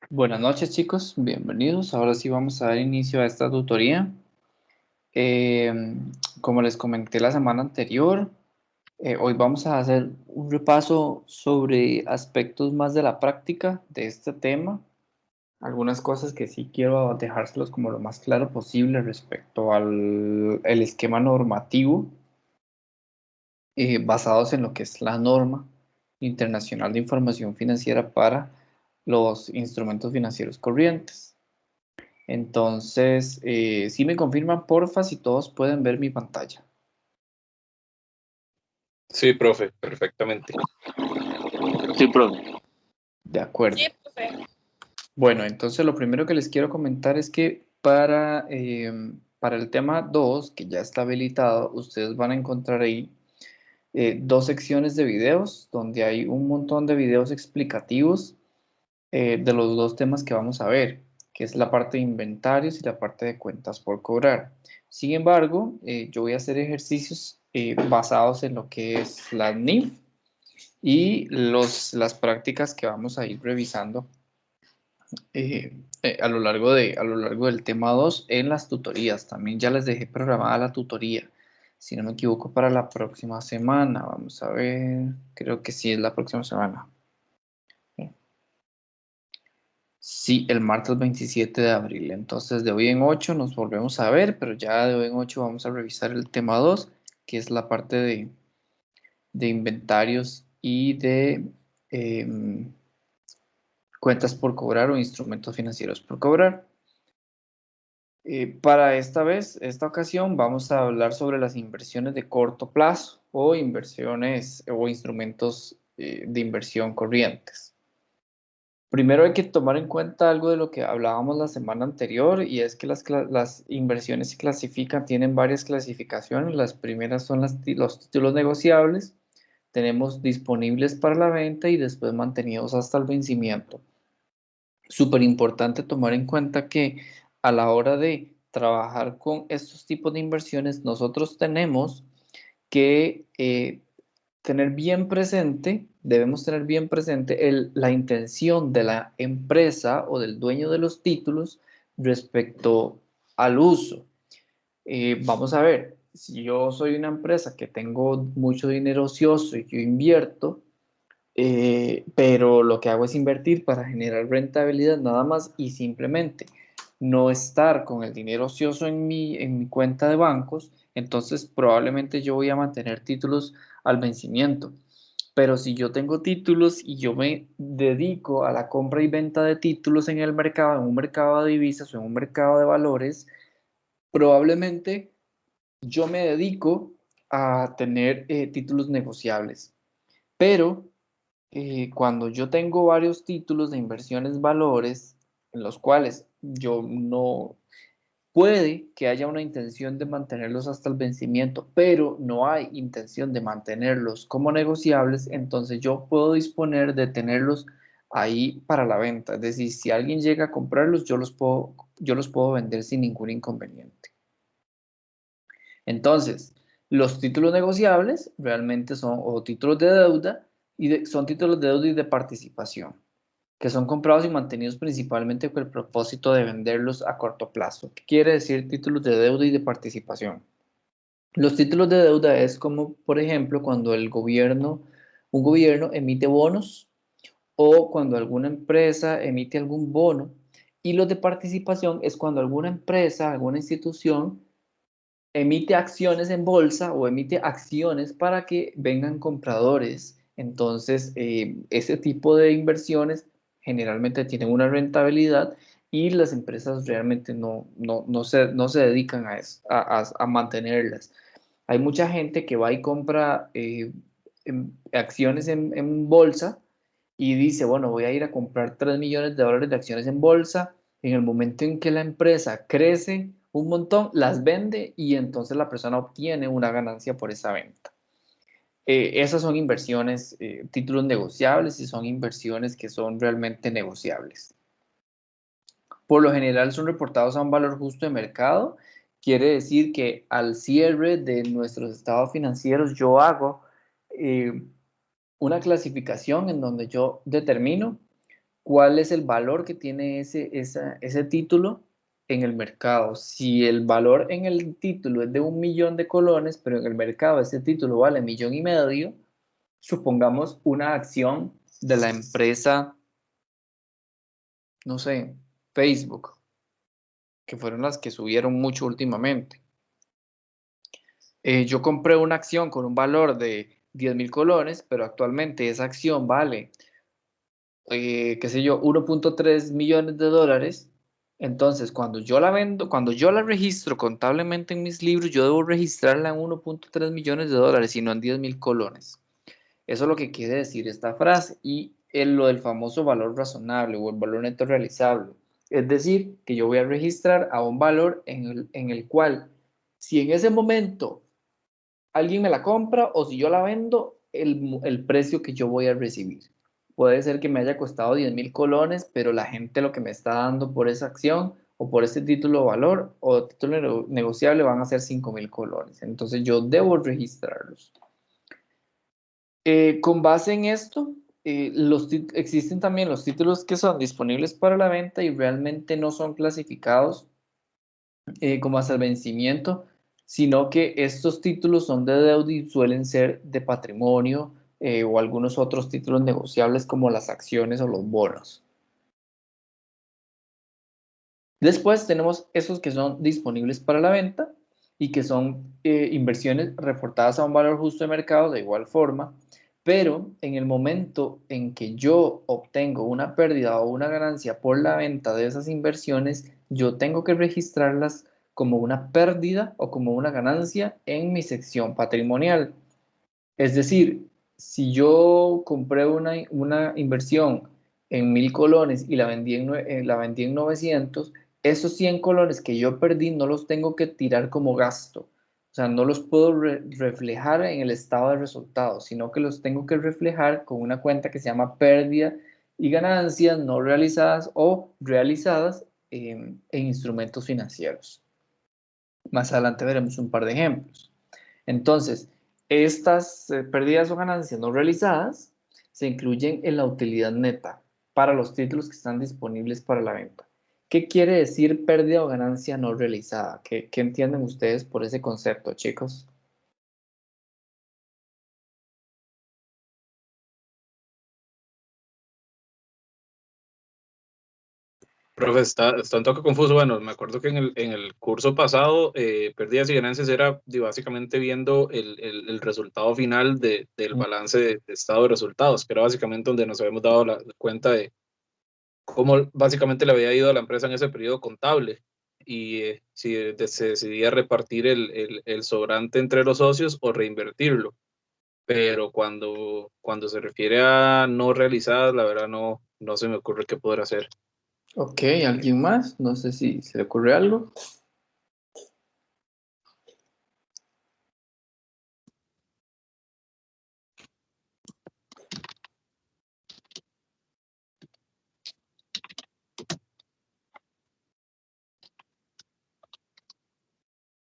Buenas noches chicos, bienvenidos. Ahora sí vamos a dar inicio a esta tutoría. Eh, Como les comenté la semana anterior, hoy vamos a hacer un repaso sobre aspectos más de la práctica de este tema. Algunas cosas que sí quiero dejárselos como lo más claro posible respecto al el esquema normativo basados en lo que es la norma internacional de información financiera para los instrumentos financieros corrientes. Entonces, si me confirman, porfa, si todos pueden ver mi pantalla. Sí, profe, perfectamente. Sí, profe. De acuerdo. Sí, profe. Bueno, entonces lo primero que les quiero comentar es que para el tema 2 que ya está habilitado, ustedes van a encontrar ahí dos secciones de videos, donde hay un montón de videos explicativos de los dos temas que vamos a ver, que es la parte de inventarios y la parte de cuentas por cobrar. Sin embargo, yo voy a hacer ejercicios basados en lo que es la NIF y las prácticas que vamos a ir revisando a lo largo del tema 2 en las tutorías. También ya les dejé programada la tutoría, si no me equivoco, para la próxima semana. Vamos a ver, creo que sí es la próxima semana. Sí, el martes 27 de abril. Entonces, de hoy en 8 nos volvemos a ver, pero ya de hoy en 8 vamos a revisar el tema 2, que es la parte de inventarios y de em, cuentas por cobrar o instrumentos financieros por cobrar. Para esta ocasión, vamos a hablar sobre las inversiones de corto plazo o inversiones o instrumentos de inversión corrientes. Primero hay que tomar en cuenta algo de lo que hablábamos la semana anterior y es que las inversiones se clasifican, tienen varias clasificaciones. Las primeras son los títulos negociables, tenemos disponibles para la venta y después mantenidos hasta el vencimiento. Súper importante tomar en cuenta que a la hora de trabajar con estos tipos de inversiones, nosotros tenemos que debemos tener bien presente la intención de la empresa o del dueño de los títulos respecto al uso. Vamos a ver, si yo soy una empresa que tengo mucho dinero ocioso y yo invierto, pero lo que hago es invertir para generar rentabilidad nada más y simplemente no estar con el dinero ocioso en mi cuenta de bancos, entonces probablemente yo voy a mantener títulos al vencimiento. Pero si yo tengo títulos y yo me dedico a la compra y venta de títulos en el mercado, en un mercado de divisas o en un mercado de valores, probablemente yo me dedico a tener títulos negociables. Pero cuando yo tengo varios títulos de inversiones valores en los cuales yo no puede que haya una intención de mantenerlos hasta el vencimiento, pero no hay intención de mantenerlos como negociables, entonces yo puedo disponer de tenerlos ahí para la venta. Es decir, si alguien llega a comprarlos, yo los puedo vender sin ningún inconveniente. Entonces, los títulos negociables realmente son o títulos de deuda son títulos de deuda y de participación, que son comprados y mantenidos principalmente con el propósito de venderlos a corto plazo. ¿Qué quiere decir títulos de deuda y de participación? Los títulos de deuda es como, por ejemplo, cuando un gobierno emite bonos o cuando alguna empresa emite algún bono. Y los de participación es cuando alguna empresa, alguna institución emite acciones en bolsa o emite acciones para que vengan compradores. Entonces, ese tipo de inversiones generalmente tienen una rentabilidad y las empresas realmente no se dedican a, eso, a mantenerlas. Hay mucha gente que va y compra acciones en bolsa y dice, bueno, voy a ir a comprar 3 millones de dólares de acciones en bolsa. En el momento en que la empresa crece un montón, las vende y entonces la persona obtiene una ganancia por esa venta. Esas son inversiones, títulos negociables y son inversiones que son realmente negociables. Por lo general son reportados a un valor justo de mercado. Quiere decir que al cierre de nuestros estados financieros yo hago una clasificación en donde yo determino cuál es el valor que tiene ese título en el mercado. Si el valor en el título es de 1.000.000 de colones, pero en el mercado ese título vale 1.500.000, supongamos una acción de la empresa, no sé, Facebook, que fueron las que subieron mucho últimamente. Yo compré una acción con un valor de 10.000 colones, pero actualmente esa acción vale, qué sé yo, 1.3 millones de dólares. Entonces, cuando yo la vendo, cuando yo la registro contablemente en mis libros, yo debo registrarla en 1.3 millones de dólares y no en 10.000 colones. Eso es lo que quiere decir esta frase. Y lo del famoso valor razonable o el valor neto realizable. Es decir, que yo voy a registrar a un valor en el cual, si en ese momento alguien me la compra o si yo la vendo, el precio que yo voy a recibir. Puede ser que me haya costado 10.000 colones, pero la gente lo que me está dando por esa acción o por ese título de valor o título negociable van a ser 5.000 colones. Entonces yo debo registrarlos. Con base en esto, existen también los títulos que son disponibles para la venta y realmente no son clasificados como hasta el vencimiento, sino que estos títulos son de deuda y suelen ser de patrimonio o algunos otros títulos negociables como las acciones o los bonos. Después tenemos esos que son disponibles para la venta y que son inversiones reportadas a un valor justo de mercado de igual forma, pero en el momento en que yo obtengo una pérdida o una ganancia por la venta de esas inversiones, yo tengo que registrarlas como una pérdida o como una ganancia en mi sección patrimonial. Es decir, si yo compré una inversión en 1.000 colones y la vendí en 900, esos 100 colones que yo perdí no los tengo que tirar como gasto. O sea, no los puedo reflejar en el estado de resultados, sino que los tengo que reflejar con una cuenta que se llama pérdida y ganancias no realizadas o realizadas en instrumentos financieros. Más adelante veremos un par de ejemplos. Entonces, estas pérdidas o ganancias no realizadas se incluyen en la utilidad neta para los títulos que están disponibles para la venta. ¿Qué quiere decir pérdida o ganancia no realizada? ¿Qué entienden ustedes por ese concepto, chicos? Profe, está un toque confuso. Bueno, me acuerdo que en el curso pasado, pérdidas y ganancias era básicamente viendo el resultado final del balance de estado de resultados, que era básicamente donde nos habíamos dado la cuenta de cómo básicamente le había ido a la empresa en ese periodo contable y si se decidía repartir el sobrante entre los socios o reinvertirlo. Pero cuando se refiere a no realizadas, la verdad no se me ocurre qué poder hacer. Ok, ¿alguien más? No sé si se le ocurre algo.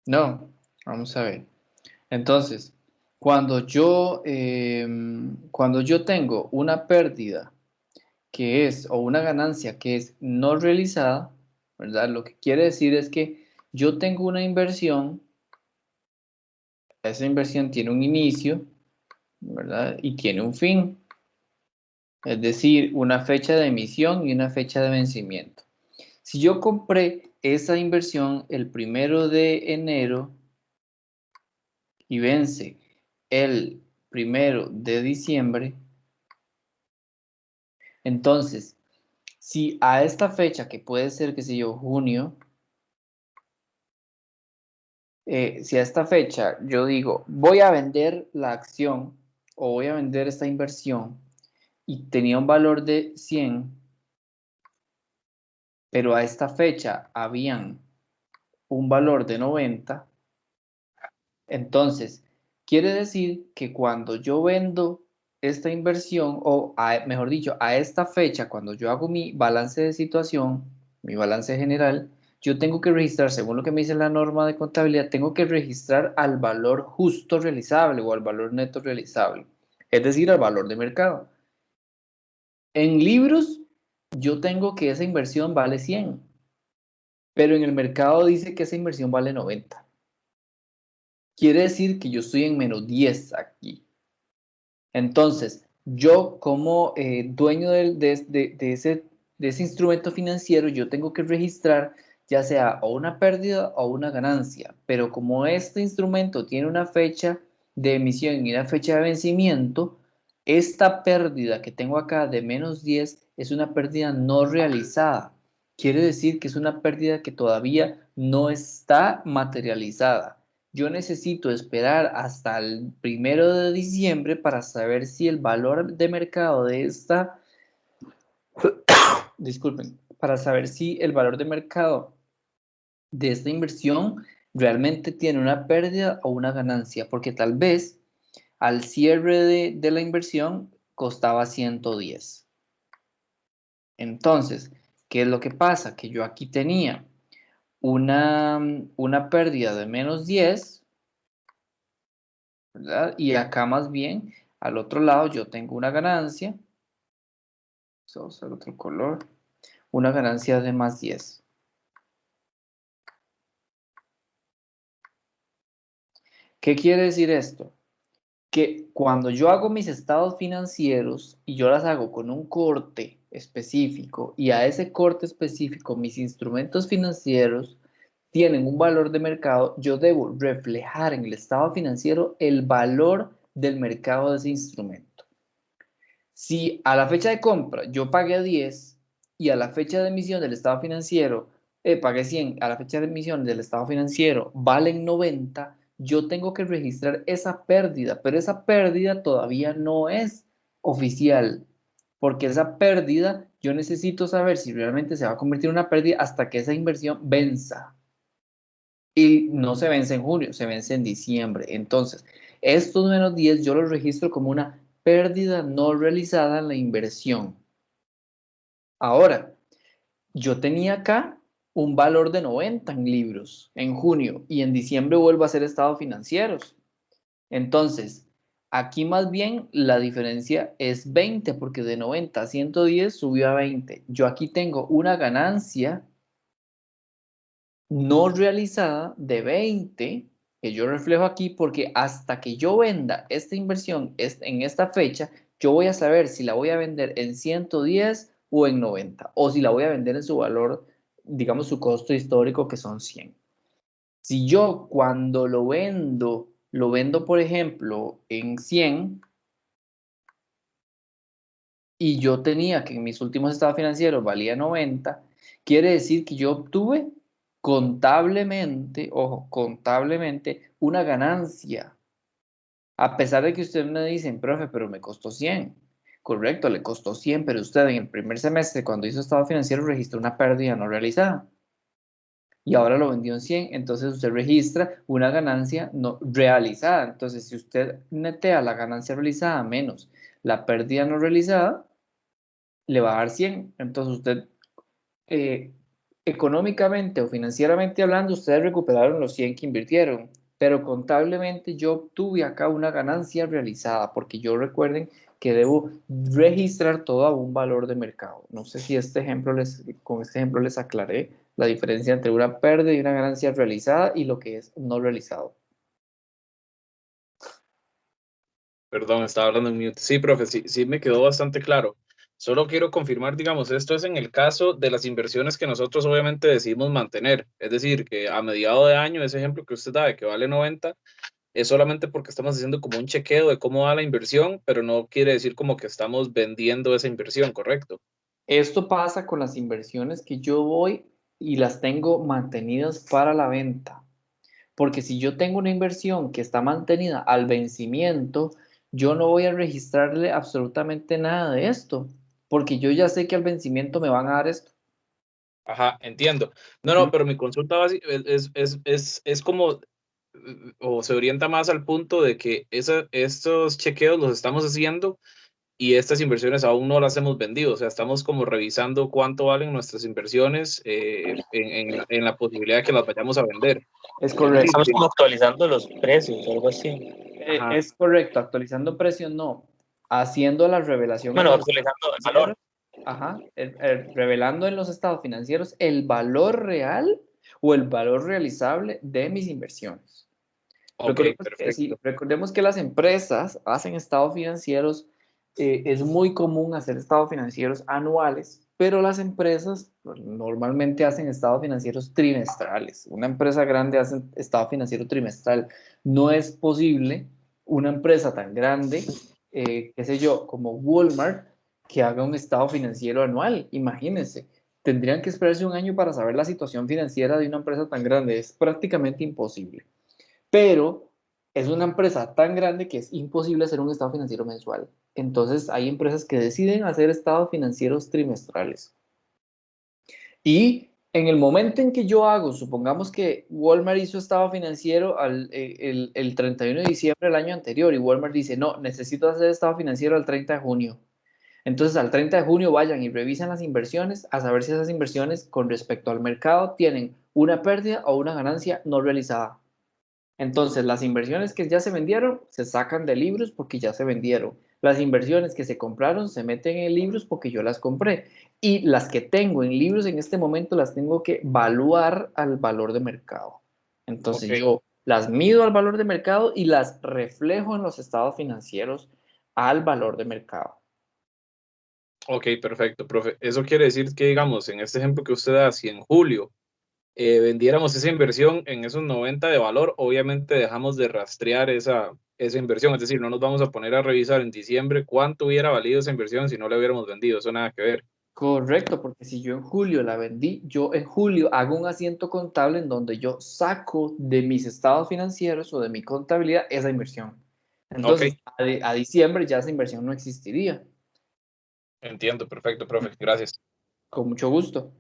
No, vamos a ver. Entonces, cuando yo tengo una pérdida que es, o una ganancia que es no realizada, ¿verdad? Lo que quiere decir es que yo tengo una inversión, esa inversión tiene un inicio, ¿verdad? Y tiene un fin, es decir, una fecha de emisión y una fecha de vencimiento. Si yo compré esa inversión el 1 de enero y vence el 1 de diciembre, entonces, si a esta fecha, que puede ser, qué sé yo, junio, si a esta fecha yo digo, voy a vender la acción o voy a vender esta inversión y tenía un valor de 100, pero a esta fecha habían un valor de 90, entonces quiere decir que cuando yo vendo esta inversión, mejor dicho, a esta fecha, cuando yo hago mi balance de situación, mi balance general, yo tengo que registrar, según lo que me dice la norma de contabilidad, tengo que registrar al valor justo realizable o al valor neto realizable, es decir, al valor de mercado. En libros yo tengo que esa inversión vale 100, pero en el mercado dice que esa inversión vale 90. Quiere decir que yo estoy en menos 10 aquí. Entonces, yo como dueño de ese instrumento financiero, yo tengo que registrar ya sea o una pérdida o una ganancia, pero como este instrumento tiene una fecha de emisión y una fecha de vencimiento, esta pérdida que tengo acá de menos 10 es una pérdida no realizada. Quiere decir que es una pérdida que todavía no está materializada. Yo necesito esperar hasta el 1 de diciembre para saber si el valor de mercado de esta, disculpen, para saber si el valor de mercado de esta inversión realmente tiene una pérdida o una ganancia, porque tal vez al cierre de la inversión costaba 110. Entonces, ¿qué es lo que pasa? Que yo aquí tenía una pérdida de menos 10, ¿verdad? Y acá más bien, al otro lado, yo tengo una ganancia. Vamos a usar otro color. Una ganancia de más 10. ¿Qué quiere decir esto? Que cuando yo hago mis estados financieros y yo las hago con un corte específico y a ese corte específico mis instrumentos financieros tienen un valor de mercado, yo debo reflejar en el estado financiero el valor del mercado de ese instrumento. Si a la fecha de compra yo pagué 10 y a la fecha de emisión del estado financiero pagué 100, a la fecha de emisión del estado financiero valen 90, yo tengo que registrar esa pérdida, pero esa pérdida todavía no es oficial, porque esa pérdida yo necesito saber si realmente se va a convertir en una pérdida hasta que esa inversión venza. Y no se vence en junio, se vence en diciembre. Entonces, estos menos 10 yo los registro como una pérdida no realizada en la inversión. Ahora, yo tenía acá un valor de 90 en libros en junio y en diciembre vuelvo a hacer estados financieros. Entonces, aquí más bien la diferencia es 20 porque de 90 a 110 subió a 20. Yo aquí tengo una ganancia no realizada de 20 que yo reflejo aquí porque hasta que yo venda esta inversión en esta fecha, yo voy a saber si la voy a vender en 110 o en 90 o si la voy a vender en su valor, digamos su costo histórico que son 100. Si yo cuando lo vendo por ejemplo en 100 y yo tenía que en mis últimos estados financieros valía 90, quiere decir que yo obtuve contablemente, ojo, contablemente, una ganancia. A pesar de que ustedes me dicen, profe, pero me costó 100. Correcto, le costó 100, pero usted en el primer semestre, cuando hizo estado financiero, registró una pérdida no realizada. Y ahora lo vendió en 100, entonces usted registra una ganancia no realizada. Entonces, si usted netea la ganancia realizada menos la pérdida no realizada, le va a dar 100. Entonces usted, económicamente o financieramente hablando, ustedes recuperaron los 100 que invirtieron, pero contablemente yo obtuve acá una ganancia realizada, porque yo recuerden que debo registrar todo a un valor de mercado. No sé si con este ejemplo les aclaré la diferencia entre una pérdida y una ganancia realizada y lo que es no realizado. Perdón, estaba hablando en mute. Sí, profe, sí me quedó bastante claro. Solo quiero confirmar, digamos, esto es en el caso de las inversiones que nosotros obviamente decidimos mantener. Es decir, que a mediado de año, ese ejemplo que usted da de que vale 90, es solamente porque estamos haciendo como un chequeo de cómo va la inversión, pero no quiere decir como que estamos vendiendo esa inversión, ¿correcto? Esto pasa con las inversiones que yo voy y las tengo mantenidas para la venta. Porque si yo tengo una inversión que está mantenida al vencimiento, yo no voy a registrarle absolutamente nada de esto, porque yo ya sé que al vencimiento me van a dar esto. Ajá, entiendo. No, pero mi consulta es como, o se orienta más al punto de que estos chequeos los estamos haciendo y estas inversiones aún no las hemos vendido. O sea, estamos como revisando cuánto valen nuestras inversiones en la posibilidad de que las vayamos a vender. Es Es decir, correcto. Estamos como actualizando los precios, algo así. ajá, Es correcto, actualizando precios no, haciendo las revelaciones Bueno, del actualizando el financiero. valor. Ajá, revelando en los estados financieros el valor real o el valor realizable de mis inversiones. Ok, perfecto. Recordemos que las empresas hacen estados financieros, es muy común hacer estados financieros anuales, pero las empresas pues, normalmente hacen estados financieros trimestrales. Una empresa grande hace estado financiero trimestral. No es posible una empresa tan grande, qué sé yo, como Walmart, que haga un estado financiero anual. Imagínense, tendrían que esperarse un año para saber la situación financiera de una empresa tan grande. Es prácticamente imposible, pero es una empresa tan grande que es imposible hacer un estado financiero mensual. Entonces hay empresas que deciden hacer estados financieros trimestrales. Y en el momento en que yo hago, supongamos que Walmart hizo estado financiero el 31 de diciembre del año anterior y Walmart dice, no, necesito hacer estado financiero al 30 de junio. Entonces al 30 de junio vayan y revisen las inversiones a saber si esas inversiones con respecto al mercado tienen una pérdida o una ganancia no realizada. Entonces, las inversiones que ya se vendieron se sacan de libros porque ya se vendieron. Las inversiones que se compraron se meten en libros porque yo las compré. Y las que tengo en libros en este momento las tengo que evaluar al valor de mercado. Ok, Entonces, yo las mido al valor de mercado y las reflejo en los estados financieros al valor de mercado. ok, perfecto, profe. Eso quiere decir que, digamos, en este ejemplo que usted da, si en julio vendiéramos esa inversión en esos 90 de valor, obviamente dejamos de rastrear esa inversión, es decir, no nos vamos a poner a revisar en diciembre cuánto hubiera valido esa inversión si no la hubiéramos vendido, eso nada que ver. Correcto, porque si yo en julio la vendí, yo en julio hago un asiento contable en donde yo saco de mis estados financieros o de mi contabilidad esa inversión. Ok, Entonces, a diciembre ya esa inversión no existiría. entiendo, perfecto, profe, gracias. Con mucho gusto.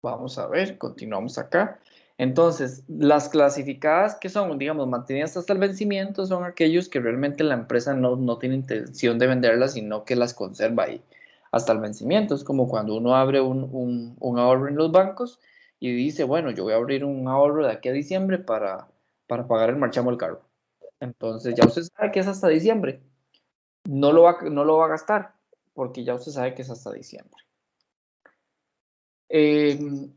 Vamos a ver, continuamos acá. Entonces, las clasificadas que son, digamos, mantenidas hasta el vencimiento son aquellos que realmente la empresa no tiene intención de venderlas, sino que las conserva ahí hasta el vencimiento. Es como cuando uno abre un ahorro en los bancos y dice, bueno, yo voy a abrir un ahorro de aquí a diciembre para pagar el marchamo del carro. Entonces, ya usted sabe que es hasta diciembre. No lo va a gastar porque ya usted sabe que es hasta diciembre.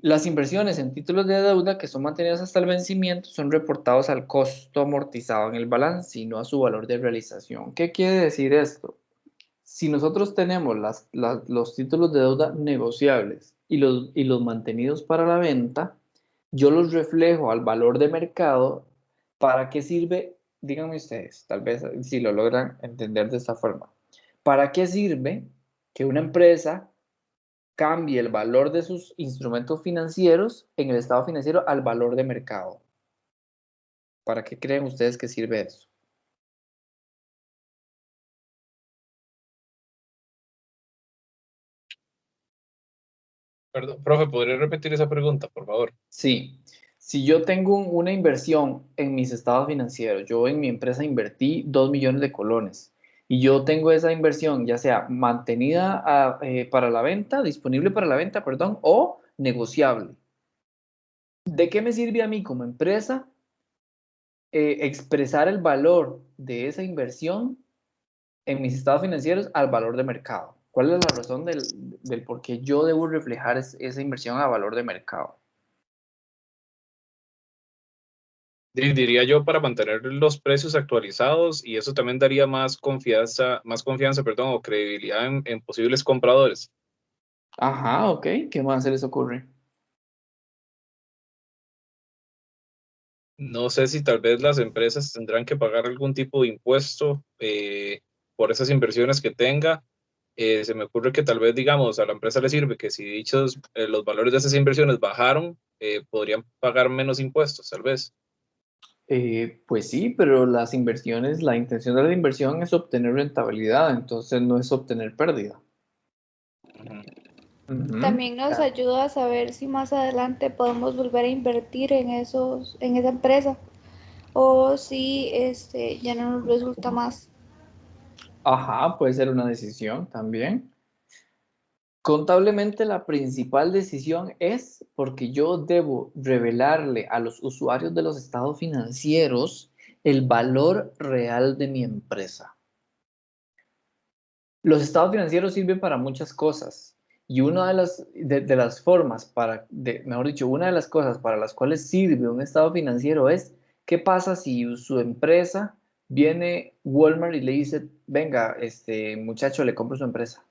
Las inversiones en títulos de deuda que son mantenidas hasta el vencimiento son reportados al costo amortizado en el balance y no a su valor de realización. ¿Qué quiere decir esto? Si nosotros tenemos los títulos de deuda negociables y los mantenidos para la venta, yo los reflejo al valor de mercado. ¿Para qué sirve? Díganme ustedes, tal vez si lo logran entender de esta forma. ¿Para qué sirve que una empresa cambie el valor de sus instrumentos financieros en el estado financiero al valor de mercado? ¿Para qué creen ustedes que sirve eso? Perdón, profe, ¿podría repetir esa pregunta, por favor? Sí, si yo tengo una inversión en mis estados financieros, yo en mi empresa invertí 2 millones de colones y yo tengo esa inversión ya sea mantenida para la venta, disponible para la venta, perdón, o negociable. ¿De qué me sirve a mí como empresa expresar el valor de esa inversión en mis estados financieros al valor de mercado? ¿Cuál es la razón del por qué yo debo reflejar esa inversión a valor de mercado? Diría yo para mantener los precios actualizados y eso también daría más confianza, perdón, o credibilidad en posibles compradores. Ajá, ok. ¿Qué más se les ocurre? No sé si tal vez las empresas tendrán que pagar algún tipo de impuesto por esas inversiones que tenga. Se me ocurre que tal vez, digamos, a la empresa le sirve que si dichos los valores de esas inversiones bajaron, podrían pagar menos impuestos, tal vez. Pues sí, pero las inversiones, la intención de la inversión es obtener rentabilidad, entonces no es obtener pérdida. Ujú. Ujú. También nos ayuda a saber si más adelante podemos volver a invertir en esa empresa o si ya no nos resulta más. Ajá, puede ser una decisión también. Contablemente, la principal decisión es porque yo debo revelarle a los usuarios de los estados financieros el valor real de mi empresa. Los estados financieros sirven para muchas cosas y una de las formas mejor dicho, una de las cosas para las cuales sirve un estado financiero es qué pasa si su empresa viene Walmart y le dice, venga, muchacho, le compro su empresa.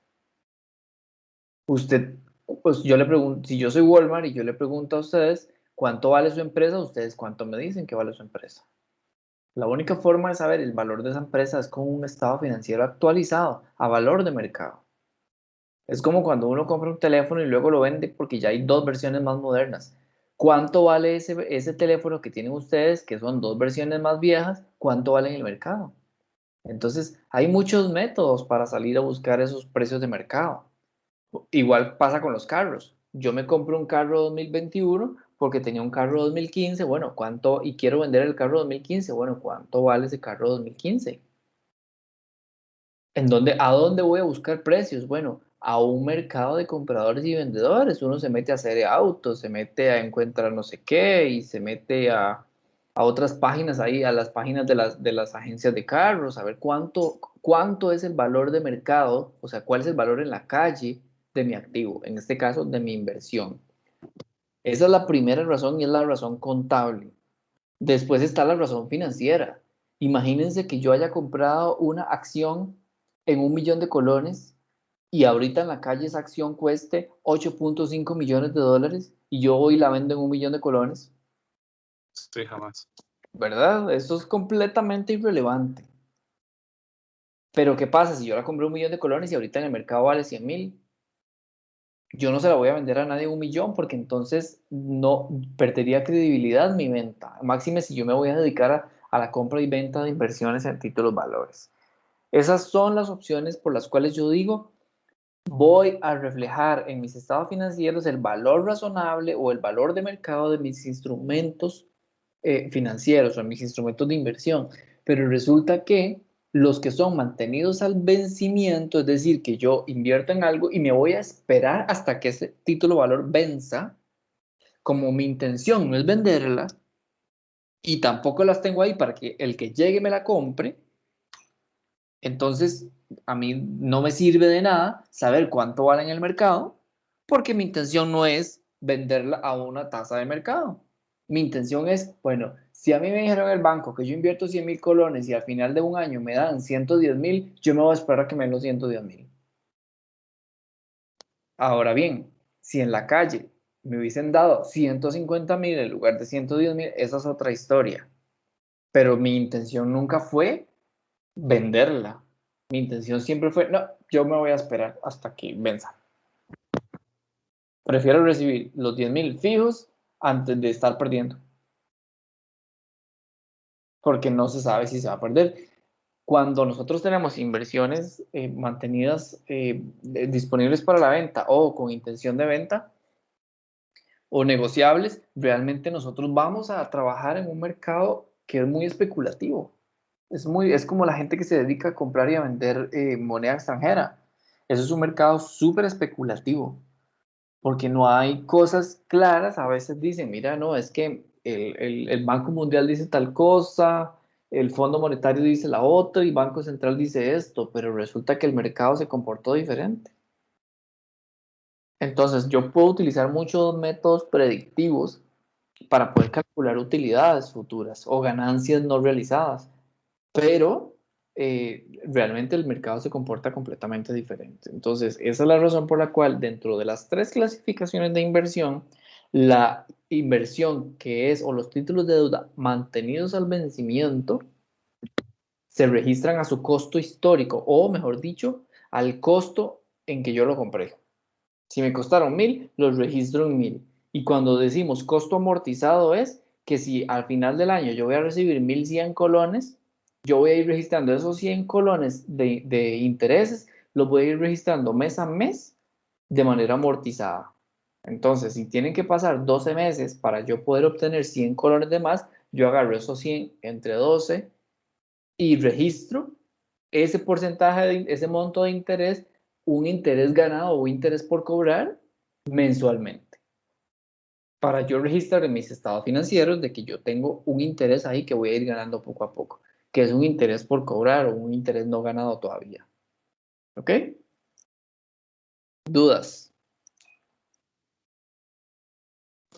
Usted, pues yo le pregunto, si yo soy Walmart y yo le pregunto a ustedes cuánto vale su empresa, ustedes cuánto me dicen que vale su empresa. La única forma de saber el valor de esa empresa es con un estado financiero actualizado a valor de mercado. Es como cuando uno compra un teléfono y luego lo vende porque ya hay dos versiones más modernas. ¿Cuánto vale ese teléfono que tienen ustedes, que son dos versiones más viejas? ¿Cuánto vale en el mercado? Entonces, hay muchos métodos para salir a buscar esos precios de mercado. Igual pasa con los carros. Yo me compro un carro 2021 porque tenía un carro 2015. Bueno, ¿cuánto? Y quiero vender el carro 2015. Bueno, ¿cuánto vale ese carro 2015? ¿A dónde voy a buscar precios? Bueno, a un mercado de compradores y vendedores. Uno se mete a hacer autos, se mete a encontrar no sé qué y se mete a otras páginas ahí, a las páginas de las agencias de carros, a ver cuánto es el valor de mercado, o sea, cuál es el valor en la calle de mi activo, en este caso de mi inversión. Esa es la primera razón y es la razón contable. Después está la razón financiera. Imagínense que yo haya comprado una acción en 1 millón de colones y ahorita en la calle esa acción cueste 8.5 millones de dólares y yo hoy la vendo en 1 millón de colones. Sí, jamás. ¿Verdad? Eso es completamente irrelevante. Pero ¿qué pasa si yo la compré 1 millón de colones y ahorita en el mercado vale 100.000? Yo no se la voy a vender a nadie 1 millón porque entonces no perdería credibilidad mi venta. Máxime si yo me voy a dedicar a la compra y venta de inversiones en títulos valores. Esas son las opciones por las cuales yo digo, voy a reflejar en mis estados financieros el valor razonable o el valor de mercado de mis instrumentos financieros o mis instrumentos de inversión. Pero resulta que los que son mantenidos al vencimiento, es decir, que yo invierto en algo y me voy a esperar hasta que ese título valor venza, como mi intención no es venderla y tampoco las tengo ahí para que el que llegue me la compre, entonces a mí no me sirve de nada saber cuánto vale en el mercado porque mi intención no es venderla a una tasa de mercado. Mi intención es, bueno, si a mí me dijeron en el banco que yo invierto 100.000 colones y al final de un año me dan 110.000, yo me voy a esperar a que me den los 110.000. Ahora bien, si en la calle me hubiesen dado 150.000 en lugar de 110.000, esa es otra historia. Pero mi intención nunca fue venderla. Mi intención siempre fue, no, yo me voy a esperar hasta que venza. Prefiero recibir los 10.000 fijos antes de estar perdiendo. Porque no se sabe si se va a perder. Cuando nosotros tenemos inversiones mantenidas disponibles para la venta o con intención de venta o negociables, realmente nosotros vamos a trabajar en un mercado que es muy especulativo. Es como la gente que se dedica a comprar y a vender moneda extranjera. Eso es un mercado súper especulativo, porque no hay cosas claras. A veces dicen, mira, no, es que el Banco Mundial dice tal cosa, el Fondo Monetario dice la otra y el Banco Central dice esto, pero resulta que el mercado se comportó diferente. Entonces, yo puedo utilizar muchos métodos predictivos para poder calcular utilidades futuras o ganancias no realizadas, pero realmente el mercado se comporta completamente diferente. Entonces, esa es la razón por la cual dentro de las tres clasificaciones de inversión, la inversión que es o los títulos de deuda mantenidos al vencimiento se registran a su costo histórico o, mejor dicho, al costo en que yo lo compré. Si me costaron 1.000, los registro en 1.000. Y cuando decimos costo amortizado es que si al final del año yo voy a recibir 1.100 colones, yo voy a ir registrando esos 100 colones de intereses, los voy a ir registrando mes a mes de manera amortizada. Entonces, si tienen que pasar 12 meses para yo poder obtener 100 colones de más, yo agarro esos 100 entre 12 y registro ese porcentaje, ese monto de interés, un interés ganado o interés por cobrar mensualmente. Para yo registrar en mis estados financieros de que yo tengo un interés ahí que voy a ir ganando poco a poco, que es un interés por cobrar o un interés no ganado todavía. ¿Ok? ¿Dudas?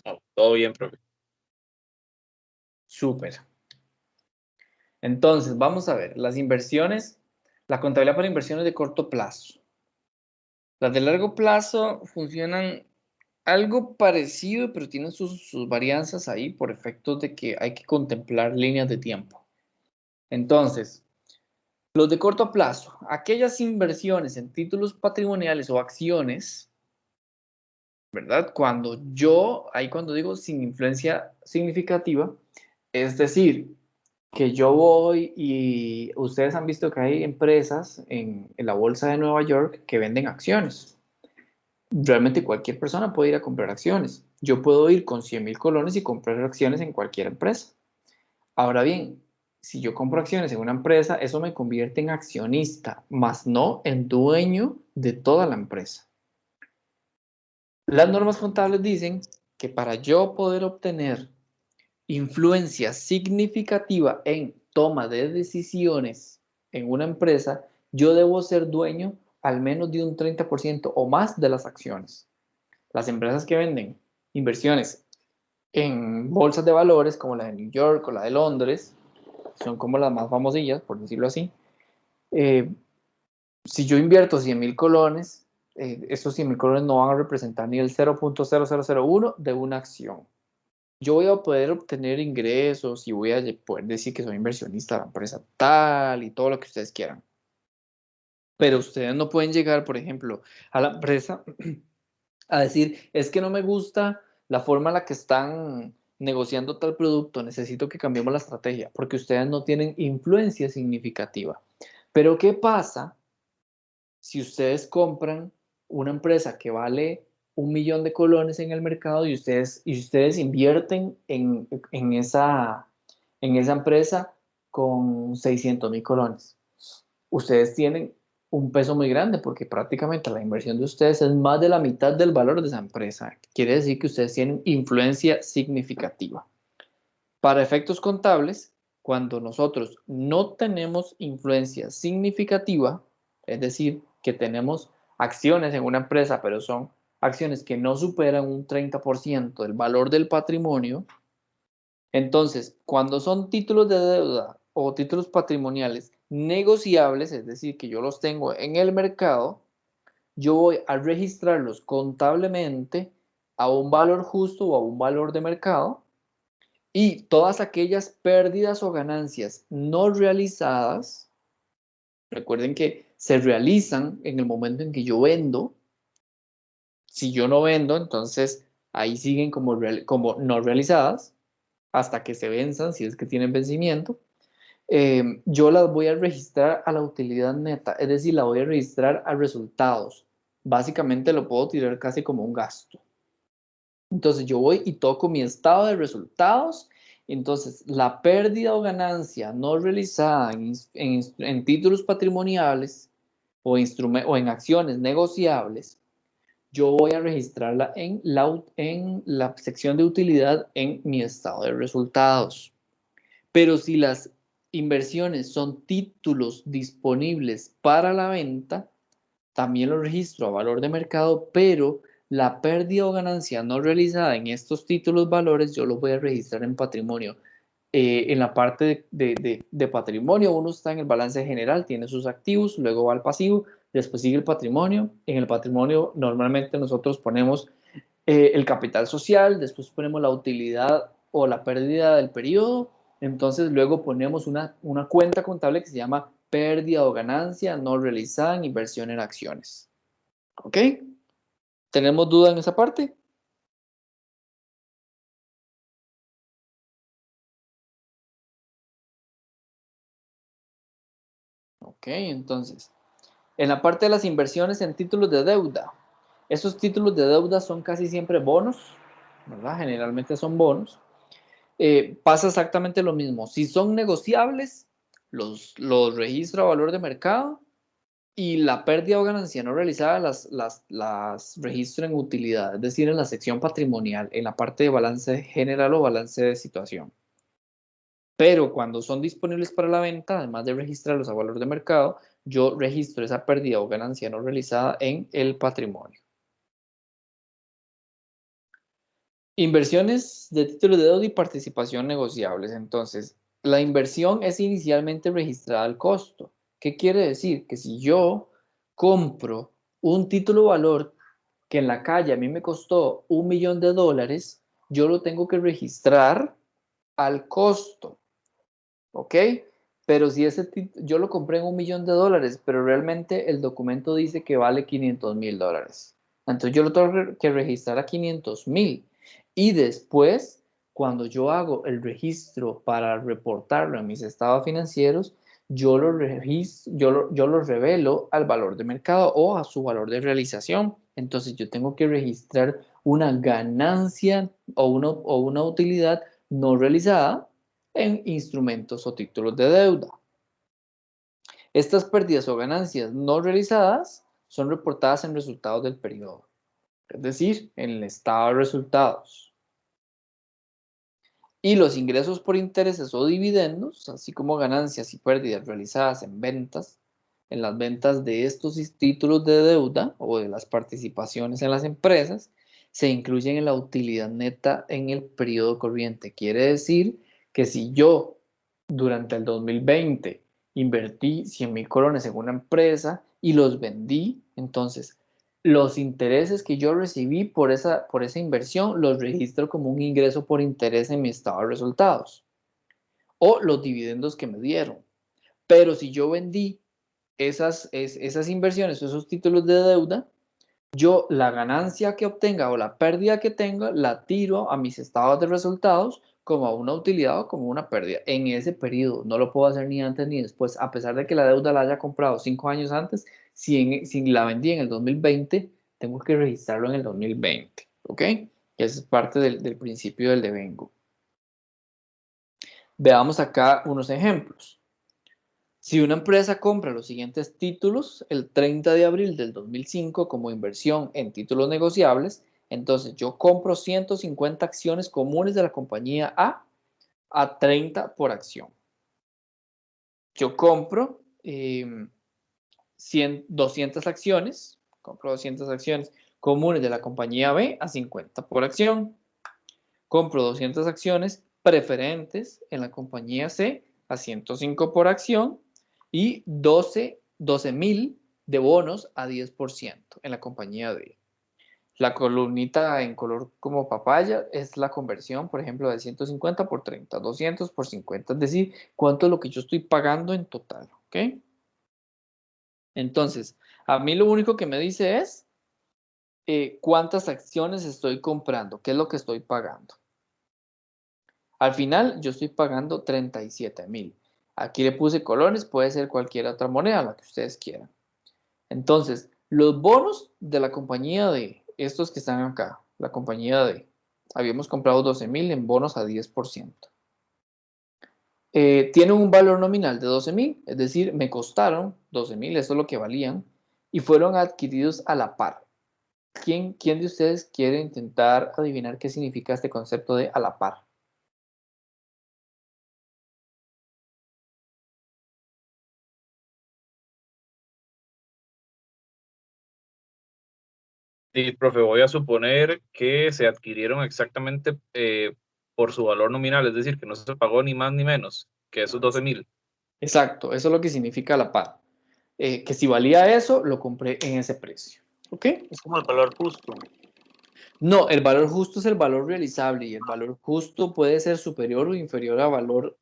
No, todo bien, profe. Súper. Entonces, vamos a ver, las inversiones, la contabilidad para inversiones de corto plazo. Las de largo plazo funcionan algo parecido, pero tienen sus varianzas ahí por efectos de que hay que contemplar líneas de tiempo. Entonces, los de corto plazo, aquellas inversiones en títulos patrimoniales o acciones, ¿verdad? Cuando digo sin influencia significativa, es decir, que yo voy y ustedes han visto que hay empresas en la bolsa de Nueva York que venden acciones. Realmente cualquier persona puede ir a comprar acciones. Yo puedo ir con 100.000 colones y comprar acciones en cualquier empresa. Ahora bien, si yo compro acciones en una empresa, eso me convierte en accionista, más no en dueño de toda la empresa. Las normas contables dicen que para yo poder obtener influencia significativa en toma de decisiones en una empresa, yo debo ser dueño al menos de un 30% o más de las acciones. Las empresas que venden inversiones en bolsas de valores como la de New York o la de Londres, son como las más famosillas, por decirlo así. Si yo invierto 100.000 colones, esos 100.000 colones no van a representar ni el 0.0001 de una acción. Yo voy a poder obtener ingresos y voy a poder decir que soy inversionista de la empresa tal y todo lo que ustedes quieran. Pero ustedes no pueden llegar, por ejemplo, a la empresa a decir, es que no me gusta la forma en la que están negociando tal producto, necesito que cambiemos la estrategia, porque ustedes no tienen influencia significativa. Pero ¿qué pasa si ustedes compran una empresa que vale 1.000.000 de colones en el mercado y ustedes invierten en esa empresa con 600.000 colones? Ustedes tienen un peso muy grande porque prácticamente la inversión de ustedes es más de la mitad del valor de esa empresa. Quiere decir que ustedes tienen influencia significativa. Para efectos contables, cuando nosotros no tenemos influencia significativa, es decir, que tenemos acciones en una empresa, pero son acciones que no superan un 30% del valor del patrimonio, entonces, cuando son títulos de deuda o títulos patrimoniales negociables, es decir, que yo los tengo en el mercado, yo voy a registrarlos contablemente a un valor justo o a un valor de mercado, y todas aquellas pérdidas o ganancias no realizadas, recuerden que se realizan en el momento en que yo vendo. Si yo no vendo, entonces ahí siguen como no realizadas hasta que se venzan, si es que tienen vencimiento. Yo las voy a registrar a la utilidad neta, es decir, la voy a registrar a resultados. Básicamente lo puedo tirar casi como un gasto. Entonces yo voy y toco mi estado de resultados. Entonces la pérdida o ganancia no realizada en títulos patrimoniales o en acciones negociables, yo voy a registrarla en la sección de utilidad en mi estado de resultados. Pero si las inversiones son títulos disponibles para la venta, también lo registro a valor de mercado, pero la pérdida o ganancia no realizada en estos títulos valores, yo los voy a registrar en patrimonio. En la parte de patrimonio, uno está en el balance general, tiene sus activos, luego va al pasivo, después sigue el patrimonio. En el patrimonio normalmente nosotros ponemos el capital social, después ponemos la utilidad o la pérdida del periodo, entonces luego ponemos una cuenta contable que se llama pérdida o ganancia no realizada en inversión en acciones. ¿Ok? ¿Tenemos duda en esa parte? Ok, entonces, en la parte de las inversiones en títulos de deuda, esos títulos de deuda son casi siempre bonos, ¿verdad? Generalmente son bonos. Pasa exactamente lo mismo. Si son negociables, los registro a valor de mercado, y la pérdida o ganancia no realizada las registro en utilidad, es decir, en la sección patrimonial, en la parte de balance general o balance de situación. Pero cuando son disponibles para la venta, además de registrarlos a valor de mercado, yo registro esa pérdida o ganancia no realizada en el patrimonio. Inversiones de títulos de deuda y participación negociables. Entonces, la inversión es inicialmente registrada al costo. ¿Qué quiere decir? Que si yo compro un título valor que en la calle a mí me costó $1.000.000, yo lo tengo que registrar al costo. ¿Ok? Pero si yo lo compré en $1.000.000, pero realmente el documento dice que vale $500.000. Entonces yo lo tengo que registrar a 500.000. Y después, cuando yo hago el registro para reportarlo en mis estados financieros, yo lo registro, yo lo revelo al valor de mercado o a su valor de realización. Entonces yo tengo que registrar una ganancia o una utilidad no realizada en instrumentos o títulos de deuda. Estas pérdidas o ganancias no realizadas son reportadas en resultados del periodo, es decir, en el estado de resultados. Y los ingresos por intereses o dividendos, así como ganancias y pérdidas realizadas en ventas, en las ventas de estos títulos de deuda o de las participaciones en las empresas, se incluyen en la utilidad neta en el periodo corriente. Quiere decir que si yo durante el 2020 invertí 100.000 colones en una empresa y los vendí, entonces los intereses que yo recibí por esa inversión los registro como un ingreso por interés en mi estado de resultados o los dividendos que me dieron. Pero si yo vendí esas inversiones o esos títulos de deuda, yo la ganancia que obtenga o la pérdida que tenga la tiro a mis estados de resultados como a una utilidad o como una pérdida en ese periodo. No lo puedo hacer ni antes ni después, a pesar de que la deuda la haya comprado 5 años antes. Si la vendí en el 2020, tengo que registrarlo en el 2020. ¿Ok? Esa es parte del principio del devengo. Veamos acá unos ejemplos. Si una empresa compra los siguientes títulos el 30 de abril del 2005 como inversión en títulos negociables, entonces yo compro 150 acciones comunes de la compañía a 30 por acción. Yo compro 200 acciones, compro 200 acciones comunes de la compañía B a 50 por acción. Compro 200 acciones preferentes en la compañía C a 105 por acción y 12.000 de bonos a 10% en la compañía D. La columnita en color como papaya es la conversión, por ejemplo, de 150 por 30, 200 por 50, es decir, cuánto es lo que yo estoy pagando en total, ¿ok? Entonces, a mí lo único que me dice es cuántas acciones estoy comprando, qué es lo que estoy pagando. Al final, yo estoy pagando 37.000. Aquí le puse colones, puede ser cualquier otra moneda, la que ustedes quieran. Entonces, los bonos de la compañía de estos que están acá, la compañía de, habíamos comprado 12.000 en bonos a 10%. Tienen un valor nominal de 12.000, es decir, me costaron 12.000, eso es lo que valían, y fueron adquiridos a la par. ¿Quién de ustedes quiere intentar adivinar qué significa este concepto de a la par? Sí, profe, voy a suponer que se adquirieron exactamente por su valor nominal, es decir, que no se pagó ni más ni menos que esos 12.000. Exacto, eso es lo que significa a la par. Que si valía eso, lo compré en ese precio. ¿Ok? Es como el valor justo. No, el valor justo es el valor realizable y el valor justo puede ser superior o inferior a valor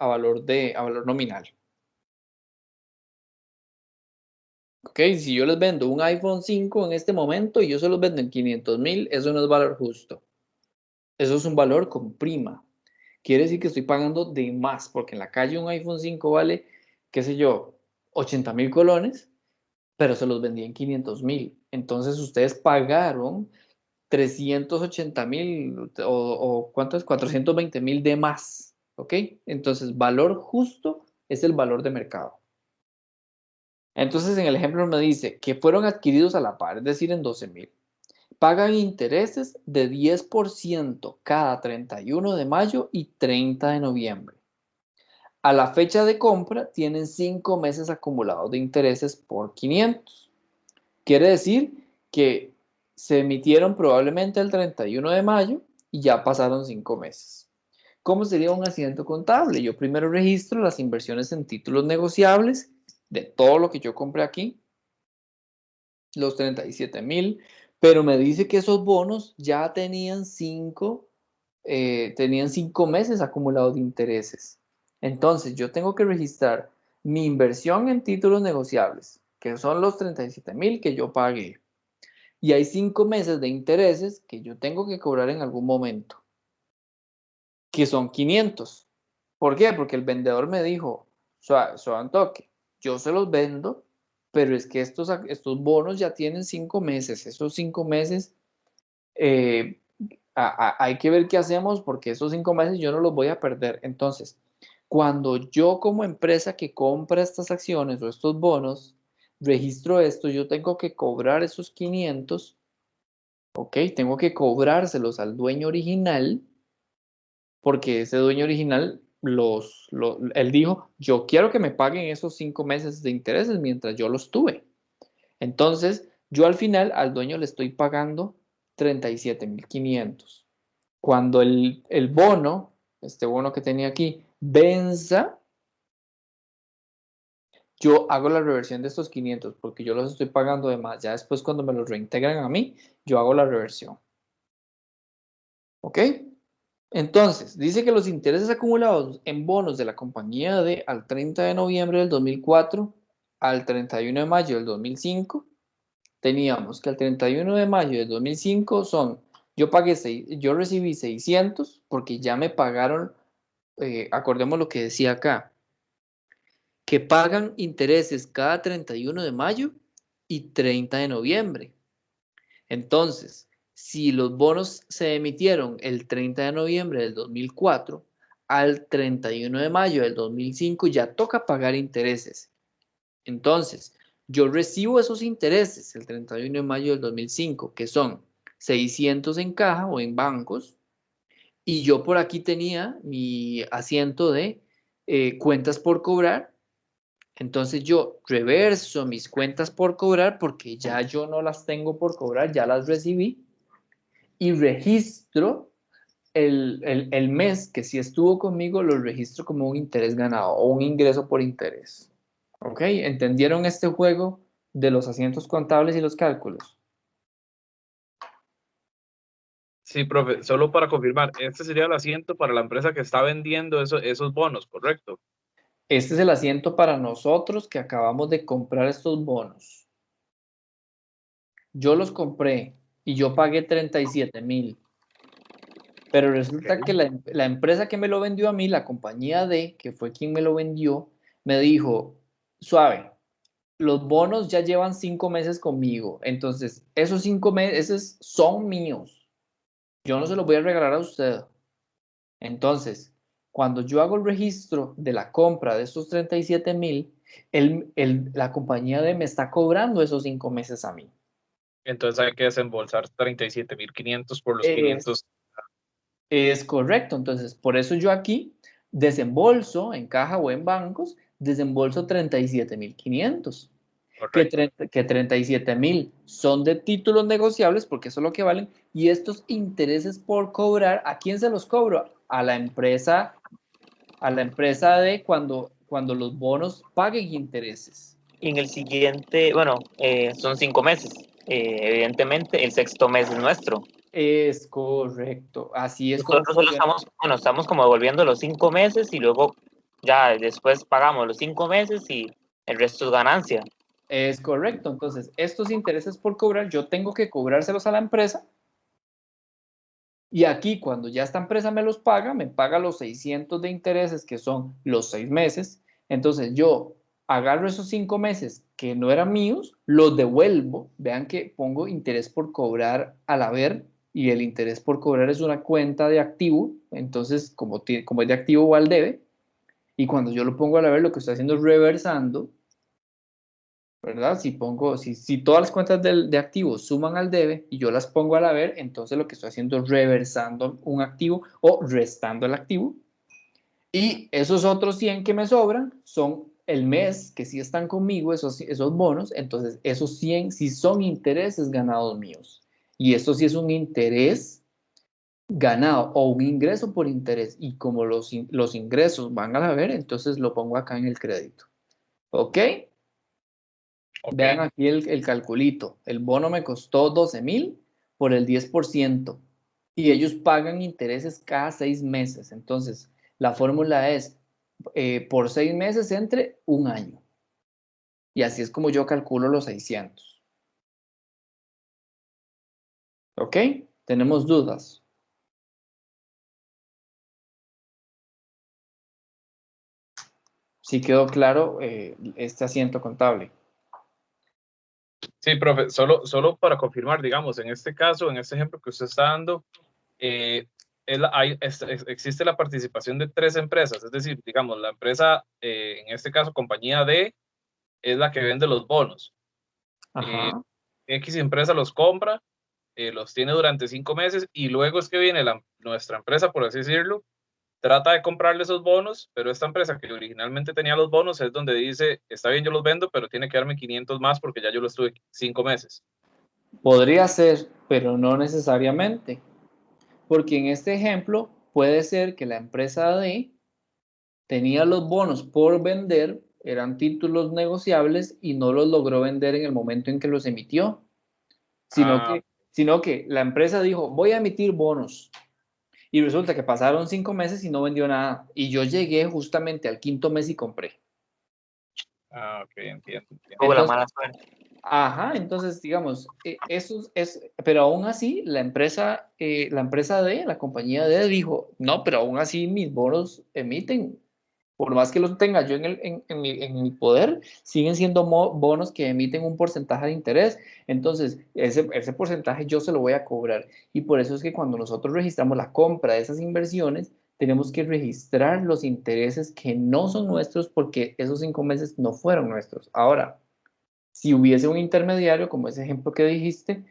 nominal. ¿Ok? Si yo les vendo un iPhone 5 en este momento y yo se los vendo en 500.000, eso no es valor justo. Eso es un valor con prima. Quiere decir que estoy pagando de más, porque en la calle un iPhone 5 vale, qué sé yo, 80.000 colones, pero se los vendí en 500.000. Entonces ustedes pagaron 380.000 o ¿cuánto es? 420.000 de más. ¿Ok? Entonces, valor justo es el valor de mercado. Entonces, en el ejemplo me dice que fueron adquiridos a la par, es decir, en 12.000. Pagan intereses de 10% cada 31 de mayo y 30 de noviembre. A la fecha de compra tienen 5 meses acumulados de intereses por 500. Quiere decir que se emitieron probablemente el 31 de mayo y ya pasaron 5 meses. ¿Cómo sería un asiento contable? Yo primero registro las inversiones en títulos negociables de todo lo que yo compré aquí, los 37,000, pero me dice que esos bonos ya tenían 5 meses acumulados de intereses. Entonces, yo tengo que registrar mi inversión en títulos negociables, que son los 37,000 que yo pagué. Y hay 5 meses de intereses que yo tengo que cobrar en algún momento, que son 500. ¿Por qué? Porque el vendedor me dijo, suave toque, yo se los vendo, pero es que estos bonos ya tienen 5 meses. Esos 5 meses hay que ver qué hacemos porque esos 5 meses yo no los voy a perder. Entonces, cuando yo como empresa que compra estas acciones o estos bonos, registro esto, yo tengo que cobrar esos 500, ¿ok? Tengo que cobrárselos al dueño original porque ese dueño original, él dijo, yo quiero que me paguen esos 5 meses de intereses mientras yo los tuve. Entonces, yo al final al dueño le estoy pagando 37,500. Cuando el bono, este bono que tenía aquí, venza, yo hago la reversión de estos 500 porque yo los estoy pagando de más. Ya después cuando me los reintegran a mí, yo hago la reversión. ¿Ok? Entonces, dice que los intereses acumulados en bonos de la compañía D al 30 de noviembre del 2004 al 31 de mayo del 2005, teníamos que al 31 de mayo del 2005 yo recibí 600 porque ya me pagaron, acordemos lo que decía acá, que pagan intereses cada 31 de mayo y 30 de noviembre. Entonces, si los bonos se emitieron el 30 de noviembre del 2004, al 31 de mayo del 2005 ya toca pagar intereses. Entonces, yo recibo esos intereses el 31 de mayo del 2005, que son 600 en caja o en bancos, y yo por aquí tenía mi asiento de cuentas por cobrar. Entonces yo reverso mis cuentas por cobrar porque ya yo no las tengo por cobrar, ya las recibí, y registro el mes que si estuvo conmigo, lo registro como un interés ganado o un ingreso por interés. ¿Ok? ¿Entendieron este juego de los asientos contables y los cálculos? Sí, profe, solo para confirmar, este sería el asiento para la empresa que está vendiendo esos bonos, ¿correcto? Este es el asiento para nosotros que acabamos de comprar estos bonos. Yo los compré y yo pagué 37,000. Pero resulta que la empresa que me lo vendió a mí, la compañía D, que fue quien me lo vendió, me dijo, suave, los bonos ya llevan 5 meses conmigo. Entonces, esos 5 meses son míos. Yo no se los voy a regalar a usted. Entonces, cuando yo hago el registro de la compra de esos 37,000, la compañía D me está cobrando esos 5 meses a mí. Entonces hay que desembolsar 37,500 por los Es, 500. es correcto. Entonces, por eso yo aquí desembolso en caja o en bancos, desembolso 37,500. Que Correcto. 37,000 son de títulos negociables, porque eso es lo que valen, y estos intereses por cobrar, ¿a quién se los cobro? A la empresa de cuando los bonos paguen intereses. Y en el siguiente, bueno, son 5 meses. Evidentemente, el sexto mes es nuestro. Es correcto, así es como Nosotros solo funciona. estamos como devolviendo los 5 meses y luego ya después pagamos los 5 meses y el resto es ganancia. Es correcto, entonces estos intereses por cobrar, yo tengo que cobrárselos a la empresa. Y aquí, cuando ya esta empresa me los paga, me paga los 600 de intereses, que son los 6 meses. Entonces yo agarro esos 5 meses que no eran míos, los devuelvo. Vean que pongo interés por cobrar al haber, y el interés por cobrar es una cuenta de activo. Entonces, como es de activo o al debe, y cuando yo lo pongo al haber, lo que estoy haciendo es reversando, ¿verdad? Si todas las cuentas de activos suman al debe y yo las pongo al haber, entonces lo que estoy haciendo es reversando un activo o restando el activo. Y esos otros 100 que me sobran son el mes que sí están conmigo, esos bonos, entonces esos 100 sí son intereses ganados míos. Y esto sí es un interés ganado o un ingreso por interés. Y como los ingresos van a ver, entonces lo pongo acá en el crédito. ¿Ok? Vean aquí el calculito. El bono me costó 12,000 por el 10%. Y ellos pagan intereses cada 6 meses. Entonces, la fórmula es por 6 meses entre un año. Y así es como yo calculo los 600. ¿Ok? ¿Tenemos dudas? ¿Sí quedó claro este asiento contable? Sí, profe, solo para confirmar, digamos, en este caso, en este ejemplo que usted está dando, existe la participación de 3 empresas, es decir, digamos, la empresa, en este caso, compañía D, es la que vende los bonos. Ajá. X empresa los compra, los tiene durante 5 meses y luego es que viene nuestra empresa, por así decirlo, trata de comprarle esos bonos, pero esta empresa que originalmente tenía los bonos es donde dice, está bien, yo los vendo, pero tiene que darme 500 más porque ya yo los tuve 5 meses. Podría ser, pero no necesariamente. Porque en este ejemplo puede ser que la empresa D tenía los bonos por vender, eran títulos negociables y no los logró vender en el momento en que los emitió, sino que la empresa dijo, voy a emitir bonos. Y resulta que pasaron 5 meses y no vendió nada. Y yo llegué justamente al 5.º mes y compré. Ok, entiendo. Tuvo la mala suerte. Ajá, entonces digamos, pero aún así la empresa D, la compañía D dijo, no, pero aún así mis bonos emiten, por más que los tenga yo en mi poder, siguen siendo bonos que emiten un porcentaje de interés, entonces ese porcentaje yo se lo voy a cobrar. Y por eso es que cuando nosotros registramos la compra de esas inversiones, tenemos que registrar los intereses que no son nuestros porque esos 5 meses no fueron nuestros. Ahora, si hubiese un intermediario, como ese ejemplo que dijiste,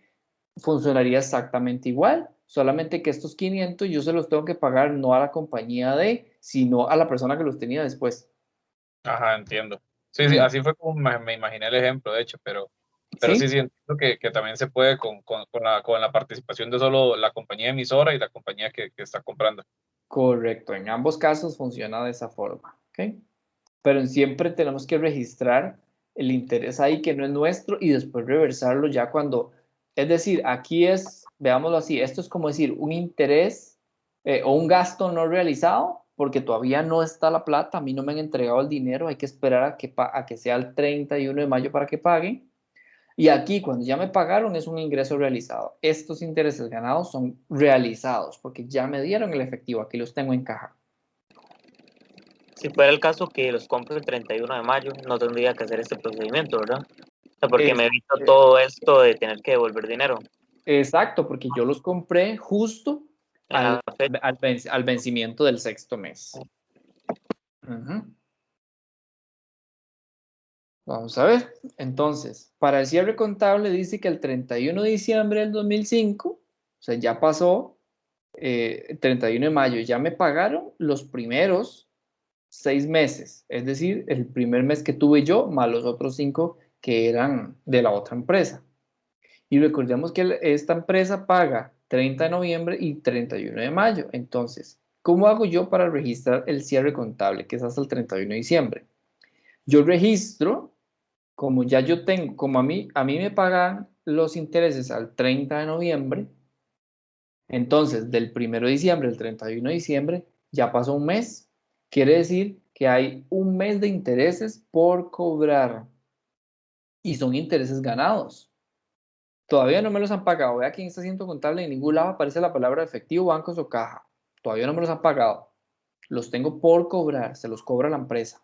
funcionaría exactamente igual, solamente que estos 500 yo se los tengo que pagar no a la compañía D, sino a la persona que los tenía después. Ajá, entiendo. Sí, así fue como me imaginé el ejemplo, de hecho, pero sí, ¿Sí? entiendo que también se puede con la participación de solo la compañía emisora y la compañía que está comprando. Correcto, en ambos casos funciona de esa forma, ¿ok? Pero siempre tenemos que registrar el interés ahí que no es nuestro y después reversarlo ya cuando, es decir, aquí es, veámoslo así, esto es como decir un interés o un gasto no realizado porque todavía no está la plata, a mí no me han entregado el dinero, hay que esperar a que sea el 31 de mayo para que paguen. Y aquí, cuando ya me pagaron, es un ingreso realizado. Estos intereses ganados son realizados porque ya me dieron el efectivo, aquí los tengo en caja. Si fuera el caso que los compre el 31 de mayo, no tendría que hacer este procedimiento, ¿verdad? O sea, porque me evito todo esto de tener que devolver dinero. Exacto, porque yo los compré justo En la fecha. al vencimiento del 6.º mes. Ujú. Vamos a ver. Entonces, para el cierre contable dice que el 31 de diciembre del 2005, o sea, ya pasó, 31 de mayo, ya me pagaron los primeros 6 meses, es decir, el primer mes que tuve yo, más los otros 5 que eran de la otra empresa. Y recordemos que esta empresa paga 30 de noviembre y 31 de mayo. Entonces, ¿cómo hago yo para registrar el cierre contable, que es hasta el 31 de diciembre? Yo registro, como ya yo tengo, como a mí me pagan los intereses al 30 de noviembre, entonces del 1 de diciembre al 31 de diciembre ya pasó un mes. Quiere decir que hay un mes de intereses por cobrar y son intereses ganados. Todavía no me los han pagado. Vea que en este asiento contable en ningún lado aparece la palabra efectivo, bancos o caja. Todavía no me los han pagado. Los tengo por cobrar. Se los cobra la empresa,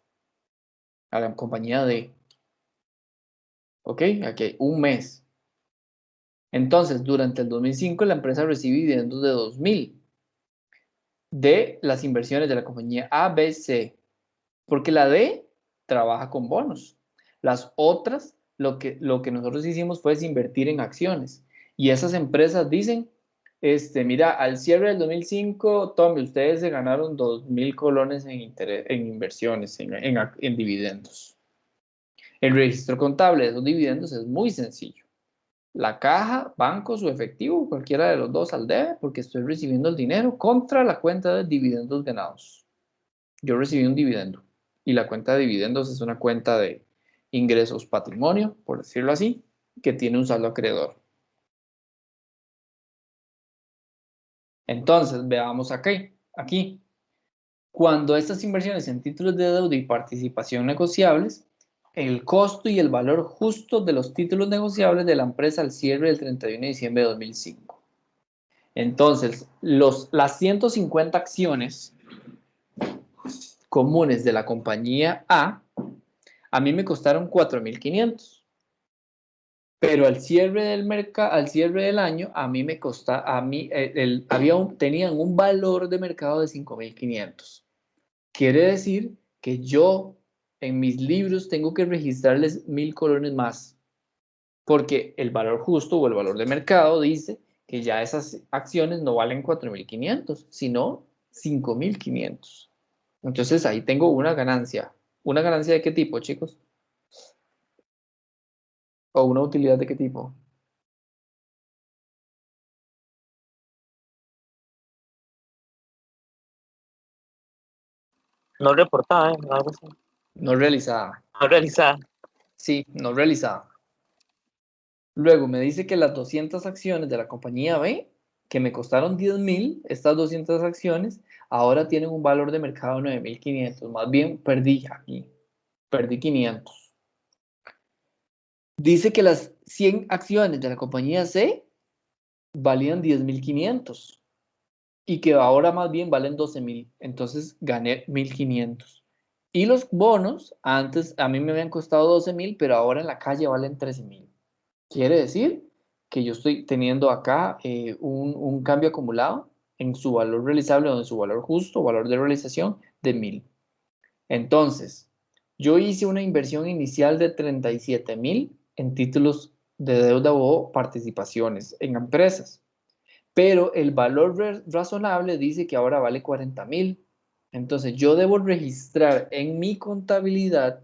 a la compañía de. ¿Ok? Aquí hay un mes. Entonces, durante el 2005 la empresa recibe dividendos de 2.000 de las inversiones de la compañía ABC. Porque la D trabaja con bonos. Las otras, lo que nosotros hicimos fue invertir en acciones. Y esas empresas dicen, Mira, al cierre del 2005, Tommy, ustedes se ganaron 2.000 colones en inversiones, en dividendos. El registro contable de esos dividendos es muy sencillo. La caja, bancos o efectivo, cualquiera de los dos al debe, porque estoy recibiendo el dinero contra la cuenta de dividendos ganados. Yo recibí un dividendo y la cuenta de dividendos es una cuenta de ingresos patrimonio, por decirlo así, que tiene un saldo acreedor. Entonces, veamos aquí. Cuando estas inversiones en títulos de deuda y participación negociables, el costo y el valor justo de los títulos negociables de la empresa al cierre del 31 de diciembre de 2005. Entonces, las 150 acciones comunes de la compañía A mí me costaron 4.500. Pero al cierre del año, a mí me costa, tenían un valor de mercado de 5.500. Quiere decir que yo en mis libros tengo que registrarles 1.000 colones más, porque el valor justo o el valor de mercado dice que ya esas acciones no valen 4.500, sino 5.500. Entonces ahí tengo una ganancia. ¿Una ganancia de qué tipo, chicos? ¿O una utilidad de qué tipo? No reportada, algo así. No realizada. No realizada. Sí, no realizada. Luego me dice que las 200 acciones de la compañía B, que me costaron 10.000, estas 200 acciones, ahora tienen un valor de mercado de 9.500. Más bien perdí aquí. Perdí 500. Dice que las 100 acciones de la compañía C valían 10.500 y que ahora más bien valen 12.000. Entonces gané 1.500. Y los bonos, antes a mí me habían costado 12.000, pero ahora en la calle valen 13.000. Quiere decir que yo estoy teniendo acá un cambio acumulado en su valor realizable o en su valor justo, valor de realización de 1.000. Entonces, yo hice una inversión inicial de 37.000 en títulos de deuda o participaciones en empresas, pero el valor razonable dice que ahora vale 40.000. Entonces, yo debo registrar en mi contabilidad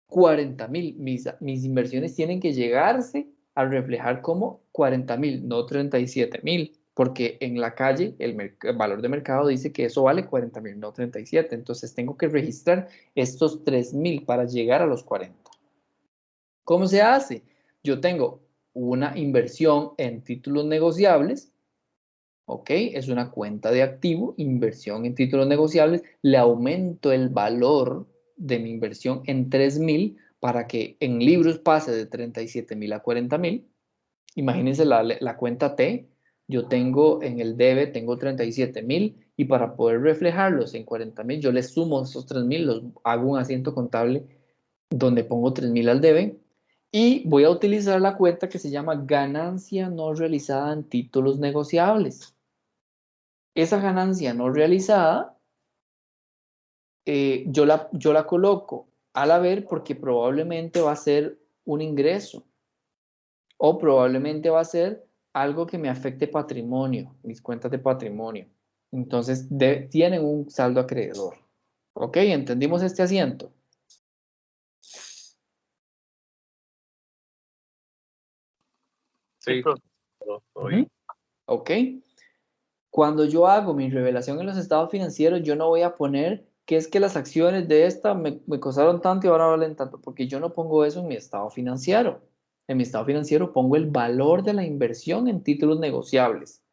40.000. Mis inversiones tienen que llegarse a reflejar como 40.000, no 37.000, porque en la calle el valor de mercado dice que eso vale 40.000, no 37. Entonces tengo que registrar estos 3.000 para llegar a los 40. ¿Cómo se hace? Yo tengo una inversión en títulos negociables, ¿ok? Es una cuenta de activo, inversión en títulos negociables, le aumento el valor de mi inversión en 3.000 para que en libros pase de 37.000 a 40.000. Imagínense la cuenta T, yo tengo en el debe, tengo 37.000 y para poder reflejarlos en 40.000, yo les sumo esos 3.000, los hago un asiento contable donde pongo 3.000 al debe y voy a utilizar la cuenta que se llama ganancia no realizada en títulos negociables. Esa ganancia no realizada, yo la coloco al haber porque probablemente va a ser un ingreso o probablemente va a ser algo que me afecte patrimonio, mis cuentas de patrimonio. Entonces, tienen un saldo acreedor. ¿Ok? ¿Entendimos este asiento? Sí, todo bien. ¿Ok? Cuando yo hago mi revelación en los estados financieros, yo no voy a poner que es que las acciones de esta me costaron tanto y ahora valen tanto, porque yo no pongo eso en mi estado financiero. En mi estado financiero pongo el valor de la inversión en títulos negociables.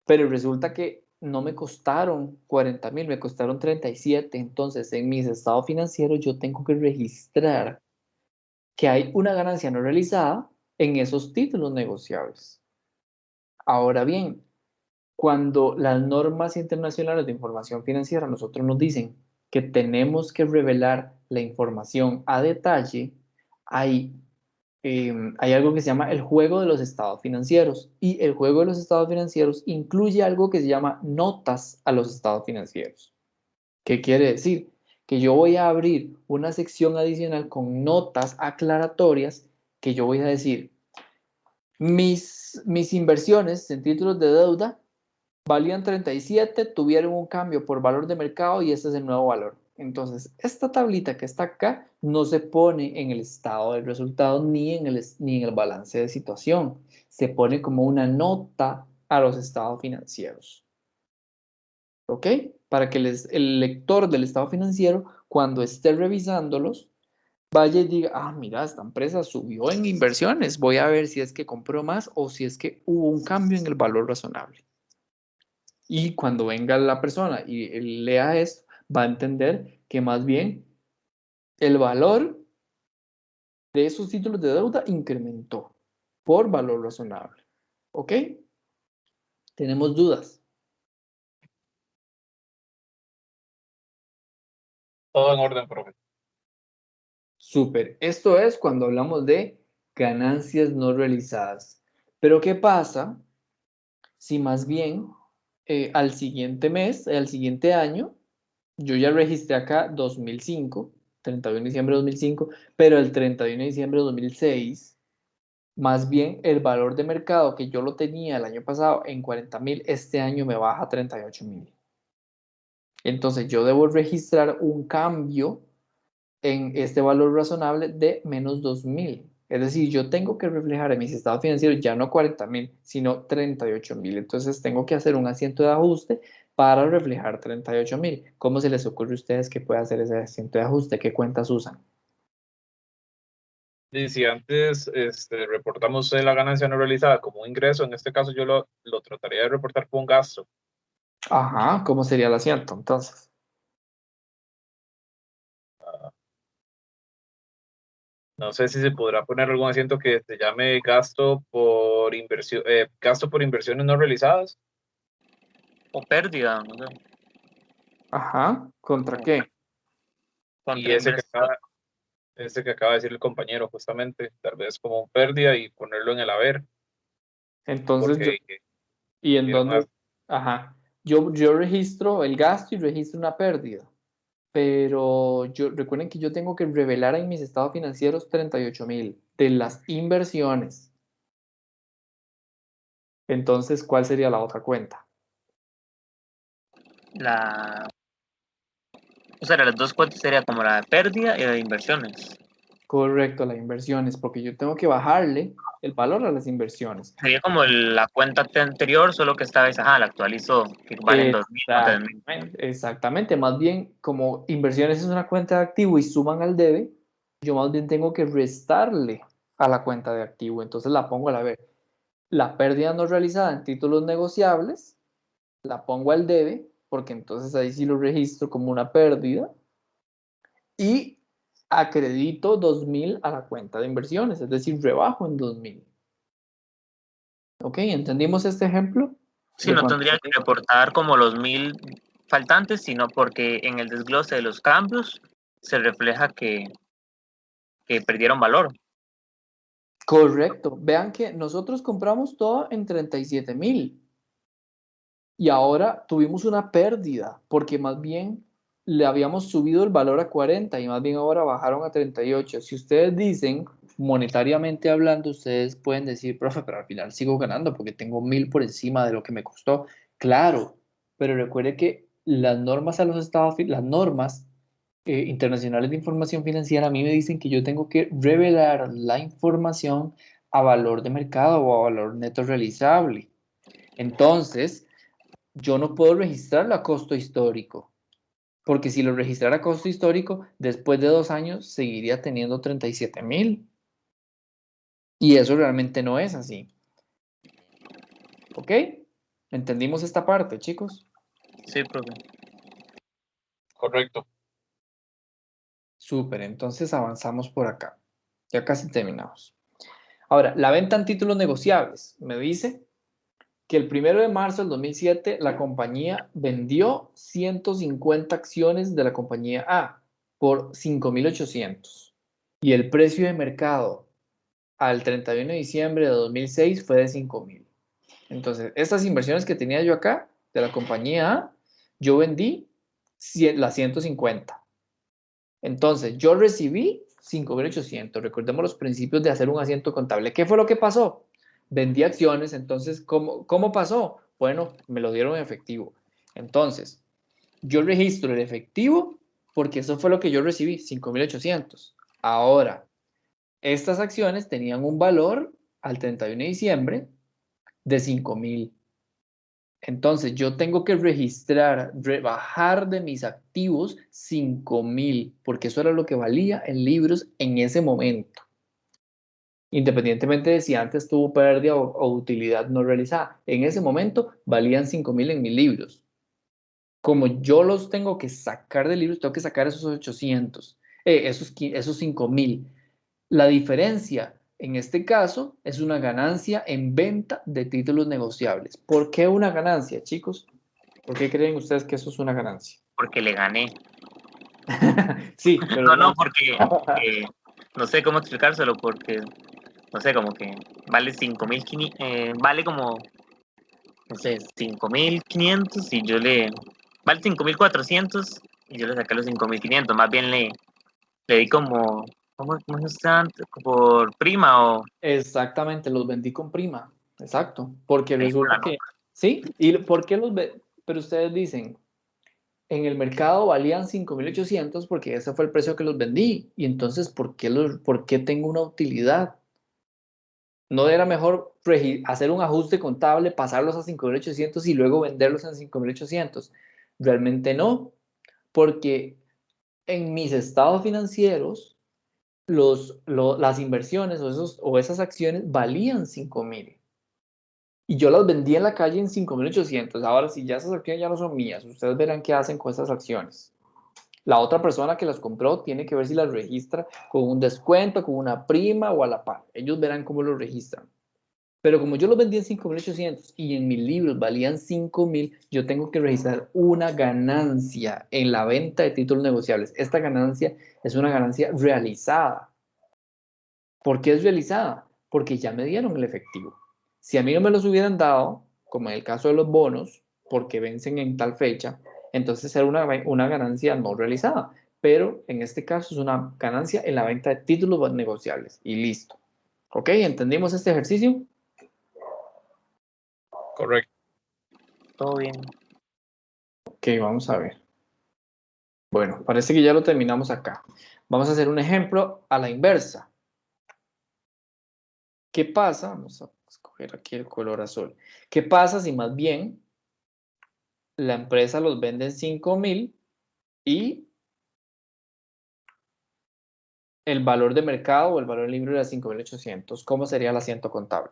Pero resulta que no me costaron 40.000, me costaron 37. Entonces, en mis estados financieros yo tengo que registrar que hay una ganancia no realizada en esos títulos negociables. Ahora bien, cuando las normas internacionales de información financiera a nosotros nos dicen que tenemos que revelar la información a detalle, hay algo que se llama el juego de los estados financieros y el juego de los estados financieros incluye algo que se llama notas a los estados financieros. ¿Qué quiere decir? Que yo voy a abrir una sección adicional con notas aclaratorias que yo voy a decir, mis inversiones en títulos de deuda valían 37, tuvieron un cambio por valor de mercado y este es el nuevo valor. Entonces, esta tablita que está acá no se pone en el estado del resultado ni en el balance de situación. Se pone como una nota a los estados financieros. ¿Ok? Para que el lector del estado financiero, cuando esté revisándolos, vaya y diga, ah, mira, esta empresa subió en inversiones, voy a ver si es que compró más o si es que hubo un cambio en el valor razonable. Y cuando venga la persona y lea esto, va a entender que más bien el valor de esos títulos de deuda incrementó por valor razonable. ¿Ok? ¿Tenemos dudas? Todo en orden, profe. Súper. Esto es cuando hablamos de ganancias no realizadas. Pero ¿qué pasa si más bien al siguiente mes, al siguiente año, yo ya registré acá 2005, 31 de diciembre de 2005, pero el 31 de diciembre de 2006, más bien el valor de mercado que yo lo tenía el año pasado en 40.000, este año me baja a 38.000. Entonces yo debo registrar un cambio en este valor razonable de menos 2.000. Es decir, yo tengo que reflejar en mis estados financieros ya no 40.000, sino 38.000. Entonces tengo que hacer un asiento de ajuste para reflejar 38.000. ¿Cómo se les ocurre a ustedes que puede hacer ese asiento de ajuste? ¿Qué cuentas usan? Y si antes reportamos la ganancia no realizada como un ingreso, en este caso yo lo trataría de reportar como un gasto. Ajá, ¿cómo sería el asiento entonces? No sé si se podrá poner algún asiento que se llame gasto por inversiones no realizadas. O pérdida, no sé. Ajá, ¿contra qué? Y Contra inversión. ese que acaba de decir el compañero, justamente, tal vez como pérdida y ponerlo en el haber, Entonces yo, porque ¿y en era dónde? Ajá, yo registro el gasto y registro una pérdida. Pero recuerden que yo tengo que revelar en mis estados financieros 38.000 de las inversiones. Entonces, ¿cuál sería la otra cuenta? O sea, las dos cuentas sería como la de pérdida y la de inversiones. Correcto, las inversiones, porque yo tengo que bajarle el valor a las inversiones. Sería como la cuenta anterior, solo que esta vez, ajá, la actualizó, que valen 2.000 o 3.000. Exactamente, más bien como inversiones es una cuenta de activo y suman al debe, yo más bien tengo que restarle a la cuenta de activo. Entonces la pongo a la vez. La pérdida no realizada en títulos negociables la pongo al debe, porque entonces ahí sí lo registro como una pérdida, y acredito 2.000 a la cuenta de inversiones, es decir, rebajo en 2.000. ¿Ok? ¿Entendimos este ejemplo? Sí, De no cuando tendría que reportar como los 1.000 faltantes, sino porque en el desglose de los cambios se refleja que perdieron valor. Correcto. Vean que nosotros compramos todo en 37.000 y ahora tuvimos una pérdida porque más bien le habíamos subido el valor a 40 y más bien ahora bajaron a 38. Si ustedes dicen, monetariamente hablando, ustedes pueden decir, profe, pero al final sigo ganando porque tengo 1.000 por encima de lo que me costó. Claro, pero recuerde que las normas a los estados, las normas internacionales de información financiera a mí me dicen que yo tengo que revelar la información a valor de mercado o a valor neto realizable. Entonces, yo no puedo registrarlo a costo histórico, porque si lo registrara a costo histórico, después de 2 años seguiría teniendo 37.000. Y eso realmente no es así. ¿Ok? ¿Entendimos esta parte, chicos? Sí, profe. correcto. Súper, entonces avanzamos por acá. Ya casi terminamos. Ahora, la venta en títulos negociables. Me dice que el 1 de marzo del 2007 la compañía vendió 150 acciones de la compañía A por 5.800 y el precio de mercado al 31 de diciembre de 2006 fue de 5.000. Entonces, estas inversiones que tenía yo acá de la compañía A, yo vendí las 150. Entonces, yo recibí 5.800. Recordemos los principios de hacer un asiento contable. ¿Qué fue lo que pasó? Vendí acciones, entonces, ¿cómo pasó? Bueno, me lo dieron en efectivo. Entonces, yo registro el efectivo porque eso fue lo que yo recibí, 5.800. Ahora, estas acciones tenían un valor al 31 de diciembre de 5.000. Entonces, yo tengo que registrar, rebajar de mis activos 5.000, porque eso era lo que valía en libros en ese momento. Independientemente de si antes tuvo pérdida o utilidad no realizada. En ese momento valían 5.000 en mis libros. Como yo los tengo que sacar de libros, tengo que sacar esos 800, esos 5.000. La diferencia en este caso es una ganancia en venta de títulos negociables. ¿Por qué una ganancia, chicos? ¿Por qué creen ustedes que eso es una ganancia? Porque le gané. Sí, pero No, porque no sé cómo explicárselo, porque no sé, como que vale 5.500, vale como, no sé, 5.500 y yo le, vale 5.400 y yo le saqué los 5.500, más bien le di como, ¿cómo se llama? Por prima o exactamente, los vendí con prima. Exacto, porque le di por la resulta que, ¿sí? ¿Y por qué Pero ustedes dicen, en el mercado valían 5.800 porque ese fue el precio que los vendí. Y entonces, ¿por qué tengo una utilidad? ¿No era mejor hacer un ajuste contable, pasarlos a 5.800 y luego venderlos en 5.800? Realmente no, porque en mis estados financieros, las inversiones o esas acciones valían 5.000. Y yo las vendí en la calle en 5.800. Ahora, si ya esas acciones ya no son mías, ustedes verán qué hacen con esas acciones. La otra persona que las compró tiene que ver si las registra con un descuento, con una prima o a la par. Ellos verán cómo lo registran. Pero como yo los vendí en 5.800 y en mis libros valían 5.000, yo tengo que registrar una ganancia en la venta de títulos negociables. Esta ganancia es una ganancia realizada. ¿Por qué es realizada? Porque ya me dieron el efectivo. Si a mí no me los hubieran dado, como en el caso de los bonos, porque vencen en tal fecha, entonces era una ganancia no realizada. Pero en este caso es una ganancia en la venta de títulos negociables. Y listo. ¿Ok? ¿Entendimos este ejercicio? Correcto. todo bien. Ok, vamos a ver. Bueno, parece que ya lo terminamos acá. Vamos a hacer un ejemplo a la inversa. ¿Qué pasa? Vamos a escoger aquí el color azul. ¿Qué pasa si más bien la empresa los vende en 5.000 y el valor de mercado o el valor libre era 5.800? ¿Cómo sería el asiento contable?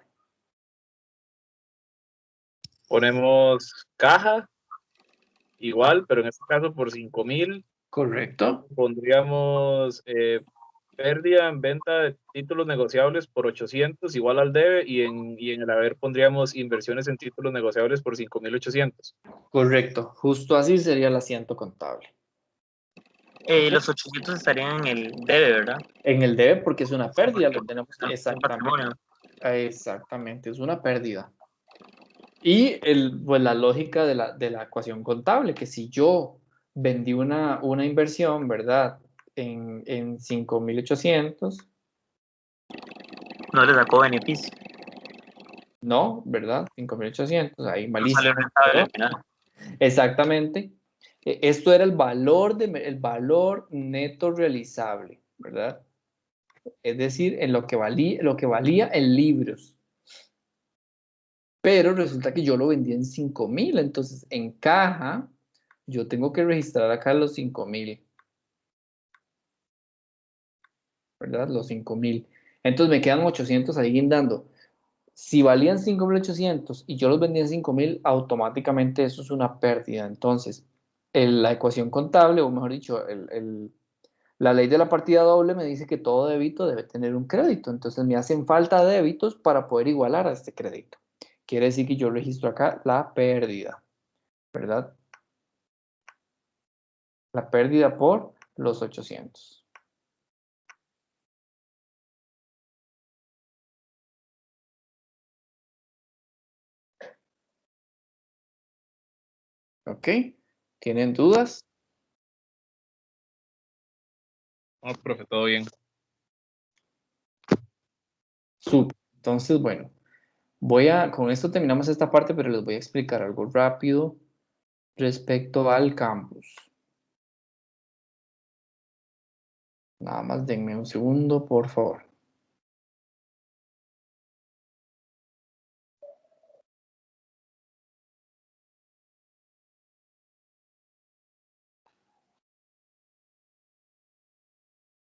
Ponemos caja, igual, pero en este caso por 5.000. Correcto. Pondríamos pérdida en venta de títulos negociables por 800, igual al debe, y en el haber pondríamos inversiones en títulos negociables por 5.800. Correcto. Justo así sería el asiento contable. ¿Ok? Los 800 estarían en el debe, ¿verdad? En el debe porque es una pérdida, lo tenemos Un exactamente. patrimonio. Exactamente, es una pérdida. Y pues la lógica de la ecuación contable, que si yo vendí una inversión, ¿verdad? En 5.800, No le sacó beneficio. no, ¿verdad? 5.800, ahí No salió malísimo. rentable al final. Exactamente. Esto era el valor neto realizable, ¿verdad? Es decir, en lo que valía en libros. Pero resulta que yo lo vendí en 5.000, entonces en caja yo tengo que registrar acá los 5.000, ¿verdad? Los 5.000. Entonces me quedan 800 ahí guindando. Si valían 5.800 y yo los vendí en 5.000, automáticamente eso es una pérdida. Entonces, la ecuación contable, o mejor dicho, la ley de la partida doble me dice que todo débito debe tener un crédito. Entonces me hacen falta débitos para poder igualar a este crédito. Quiere decir que yo registro acá la pérdida, ¿verdad? La pérdida por los 800. ¿Ok? ¿Tienen dudas? No, profe, todo bien. Súper. Entonces, bueno, Con esto terminamos esta parte, pero les voy a explicar algo rápido respecto al campus. Nada más denme un segundo, por favor.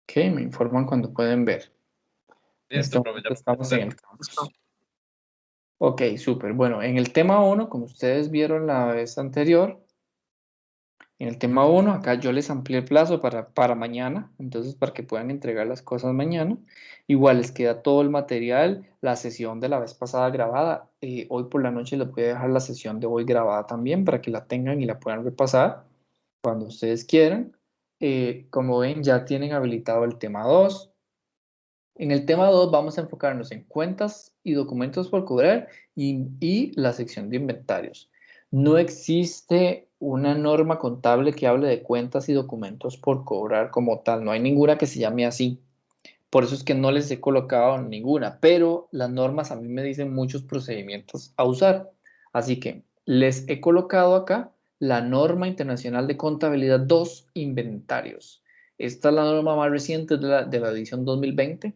Ok, me informan cuando pueden ver. En este Listo, profe, momento ya estamos en el Listo. campus. Ok, súper. Bueno, en el tema 1, como ustedes vieron la vez anterior, en el tema 1, acá yo les amplié el plazo para mañana, entonces para que puedan entregar las cosas mañana. Igual les queda todo el material, la sesión de la vez pasada grabada. Hoy por la noche les voy a dejar la sesión de hoy grabada también para que la tengan y la puedan repasar cuando ustedes quieran. Como ven, ya tienen habilitado el tema 2. En el tema 2 vamos a enfocarnos en cuentas y documentos por cobrar y la sección de inventarios. No existe una norma contable que hable de cuentas y documentos por cobrar como tal. No hay ninguna que se llame así. Por eso es que no les he colocado ninguna, pero las normas a mí me dicen muchos procedimientos a usar. Así que les he colocado acá la norma internacional de contabilidad 2, inventarios. Esta es la norma más reciente de la edición 2020,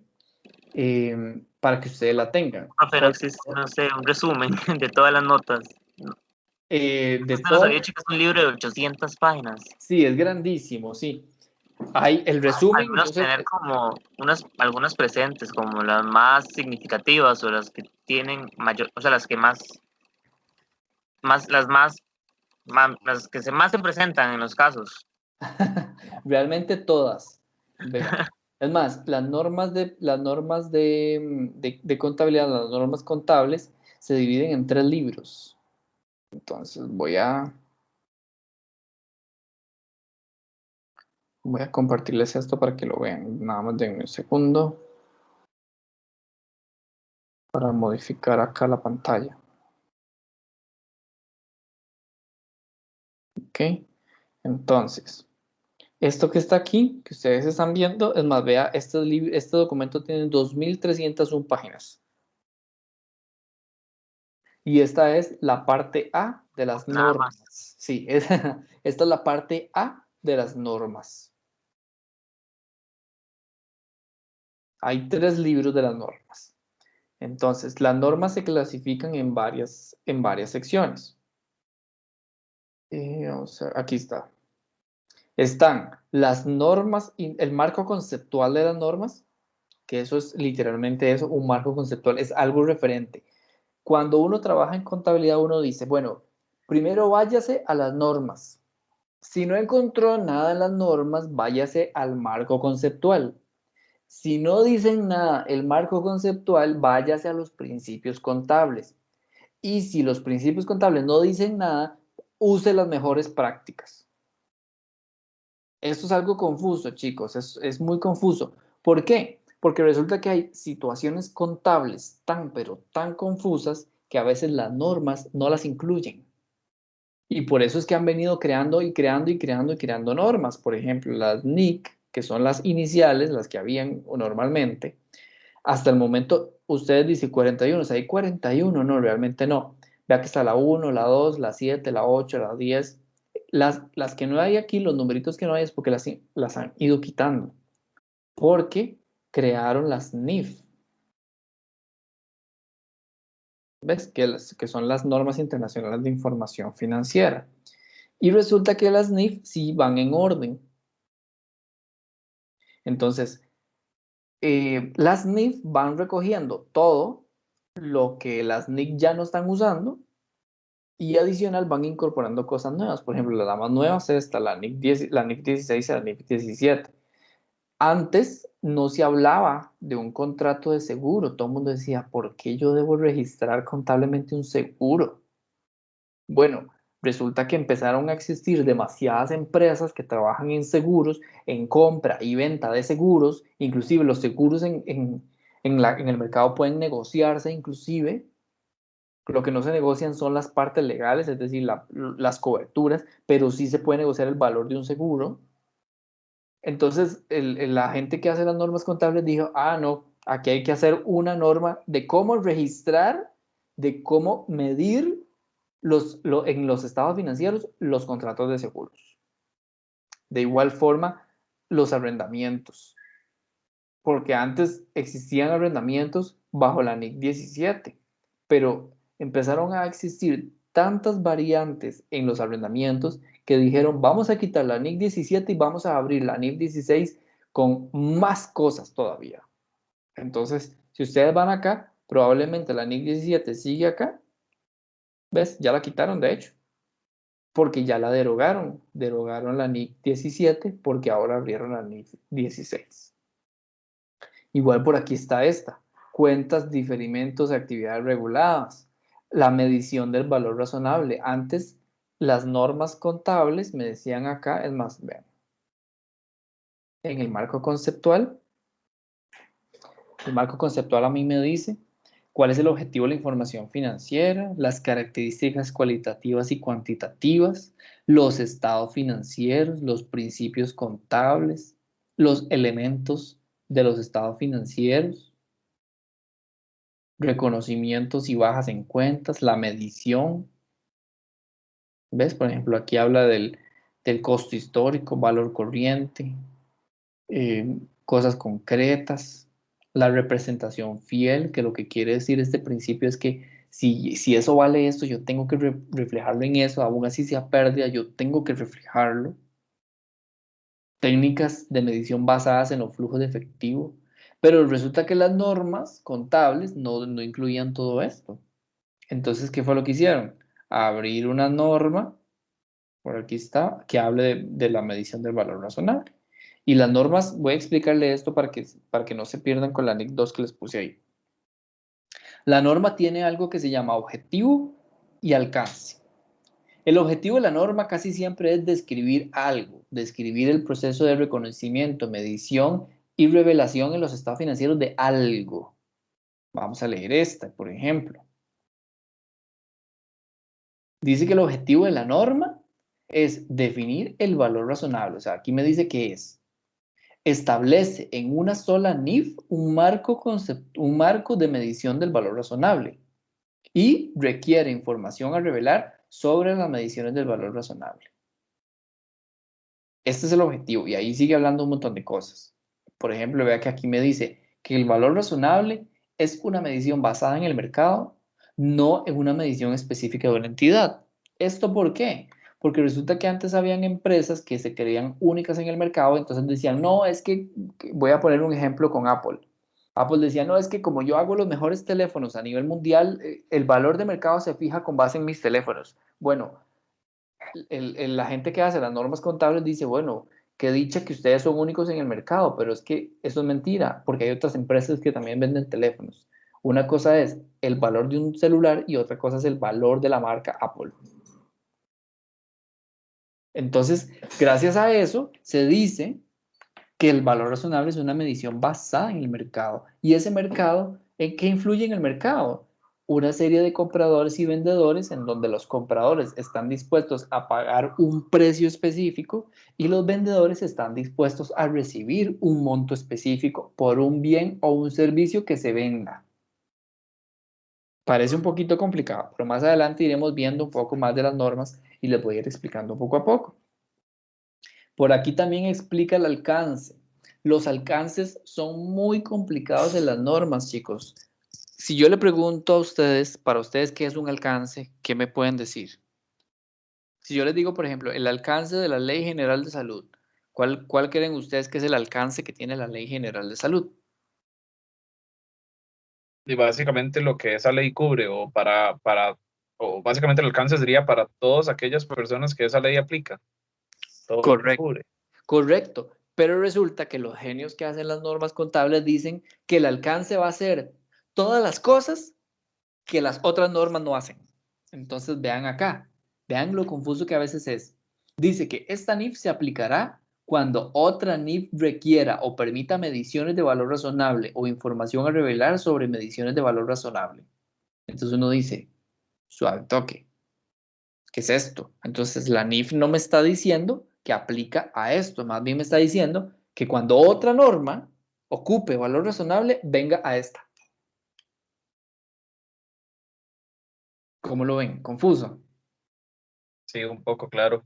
para que ustedes la tengan. Profe, no existe, no sé, un resumen de todas las notas. De Usted nos había todo, dicho que es un libro de 800 páginas. sí, es grandísimo, sí. Hay el Al resumen, yo menos sé, tener como algunas presentes, como las más significativas o las que tienen mayor, o sea, las que las que más se presentan en los casos. realmente todas. Vean. Es más, de contabilidad, las normas contables, se dividen en 3 libros. Entonces voy a compartirles esto para que lo vean. Nada más denme un segundo para modificar acá la pantalla. Ok. Entonces, esto que está aquí, que ustedes están viendo, es más, vea, este documento tiene 2301 páginas. Y esta es la parte A de las Nada más. normas. Sí, esta es la parte A de las normas. Hay 3 libros de las normas. Entonces, las normas se clasifican en varias secciones. Aquí está. Están las normas, el marco conceptual de las normas, que eso es literalmente eso, un marco conceptual, es algo referente. Cuando uno trabaja en contabilidad, uno dice, bueno, primero váyase a las normas. Si no encontró nada en las normas, váyase al marco conceptual. Si no dicen nada el marco conceptual, váyase a los principios contables. Y si los principios contables no dicen nada, use las mejores prácticas. Esto es algo confuso, chicos, es muy confuso. ¿Por qué? Porque resulta que hay situaciones contables pero tan confusas que a veces las normas no las incluyen. Y por eso es que han venido creando y creando y creando y creando normas. Por ejemplo, las NIC, que son las iniciales, las que habían normalmente. Hasta el momento, ustedes dicen 41, o sea, hay 41, no, realmente no. Vea que está la 1, la 2, la 7, la 8, la 10. Las que no hay aquí, los numeritos que no hay es porque las han ido quitando. Porque crearon las NIF. ¿Ves? Que son las normas internacionales de información financiera. Y resulta que las NIF sí van en orden. Entonces, las NIF van recogiendo todo lo que las NIC ya no están usando y adicional van incorporando cosas nuevas. Por ejemplo, la más nueva es esta, la NIC 16 y la NIC 17. Antes no se hablaba de un contrato de seguro. Todo el mundo decía, ¿por qué yo debo registrar contablemente un seguro? Bueno, resulta que empezaron a existir demasiadas empresas que trabajan en seguros, en compra y venta de seguros, inclusive los seguros en el mercado pueden negociarse inclusive. Lo que no se negocian son las partes legales, es decir, las coberturas, pero sí se puede negociar el valor de un seguro. Entonces, la gente que hace las normas contables dijo, ah, no, aquí hay que hacer una norma de cómo registrar de cómo medir en los estados financieros los contratos de seguros. De igual forma, los arrendamientos. Porque antes existían arrendamientos bajo la NIC 17, pero empezaron a existir tantas variantes en los arrendamientos que dijeron, vamos a quitar la NIC 17 y vamos a abrir la NIC 16 con más cosas todavía. Entonces, si ustedes van acá, probablemente la NIC 17 sigue acá. ¿Ves? Ya la quitaron, de hecho. Porque ya la derogaron. Derogaron la NIC 17 porque ahora abrieron la NIC 16. Igual por aquí está esta. Cuentas, diferimentos, actividades reguladas. La medición del valor razonable. Antes, las normas contables me decían acá, es más, vean. En el marco conceptual a mí me dice cuál es el objetivo de la información financiera, las características cualitativas y cuantitativas, los estados financieros, los principios contables, los elementos de los estados financieros, reconocimientos y bajas en cuentas, la medición. ¿Ves? Por ejemplo, aquí habla del costo histórico, valor corriente, cosas concretas, la representación fiel, que lo que quiere decir este principio es que si eso vale esto, yo tengo que reflejarlo en eso, aún así sea pérdida, yo tengo que reflejarlo. Técnicas de medición basadas en los flujos de efectivo, pero resulta que las normas contables no incluían todo esto. Entonces, ¿qué fue lo que hicieron? Abrir una norma, por aquí está, que hable de la medición del valor razonable. Y las normas, voy a explicarle esto para que no se pierdan con la NIC 2 que les puse ahí. La norma tiene algo que se llama objetivo y alcance. El objetivo de la norma casi siempre es describir algo, describir el proceso de reconocimiento, medición y revelación en los estados financieros de algo. Vamos a leer esta, por ejemplo. Dice que el objetivo de la norma es definir el valor razonable. O sea, aquí me dice que es establece en una sola NIF un marco de medición del valor razonable y requiere información a revelar sobre las mediciones del valor razonable. Este es el objetivo y ahí sigue hablando un montón de cosas. Por ejemplo, vea que aquí me dice que el valor razonable es una medición basada en el mercado, no en una medición específica de una entidad. ¿Esto por qué? Porque resulta que antes habían empresas que se creían únicas en el mercado, entonces decían, no, es que, voy a poner un ejemplo con Apple. Apple decía, no, es que como yo hago los mejores teléfonos a nivel mundial, el valor de mercado se fija con base en mis teléfonos. Bueno, la gente que hace las normas contables dice, bueno, qué dicha que ustedes son únicos en el mercado, pero es que eso es mentira, porque hay otras empresas que también venden teléfonos. Una cosa es el valor de un celular y otra cosa es el valor de la marca Apple. Entonces, gracias a eso, se dice que el valor razonable es una medición basada en el mercado. ¿Y ese mercado, en qué influye en el mercado? Una serie de compradores y vendedores en donde los compradores están dispuestos a pagar un precio específico y los vendedores están dispuestos a recibir un monto específico por un bien o un servicio que se venda. Parece un poquito complicado, pero más adelante iremos viendo un poco más de las normas y les voy a ir explicando poco a poco. Por aquí también explica el alcance. Los alcances son muy complicados en las normas, chicos. Si yo le pregunto a ustedes, para ustedes, ¿qué es un alcance? ¿Qué me pueden decir? Si yo les digo, por ejemplo, el alcance de la Ley General de Salud, ¿cuál creen ustedes que es el alcance que tiene la Ley General de Salud? Y básicamente lo que esa ley cubre, o básicamente el alcance sería para todas aquellas personas que esa ley aplica. Todo lo que Correcto. cubre. Correcto. Pero resulta que los genios que hacen las normas contables dicen que el alcance va a ser todas las cosas que las otras normas no hacen. Entonces vean acá, vean lo confuso que a veces es. Dice que esta NIF se aplicará cuando otra NIF requiera o permita mediciones de valor razonable o información a revelar sobre mediciones de valor razonable. Entonces uno dice, suave toque, ¿qué es esto? Entonces la NIF no me está diciendo que aplica a esto, más bien me está diciendo que cuando otra norma ocupe valor razonable, venga a esta. ¿Cómo lo ven? ¿Confuso? Sí, un poco, claro.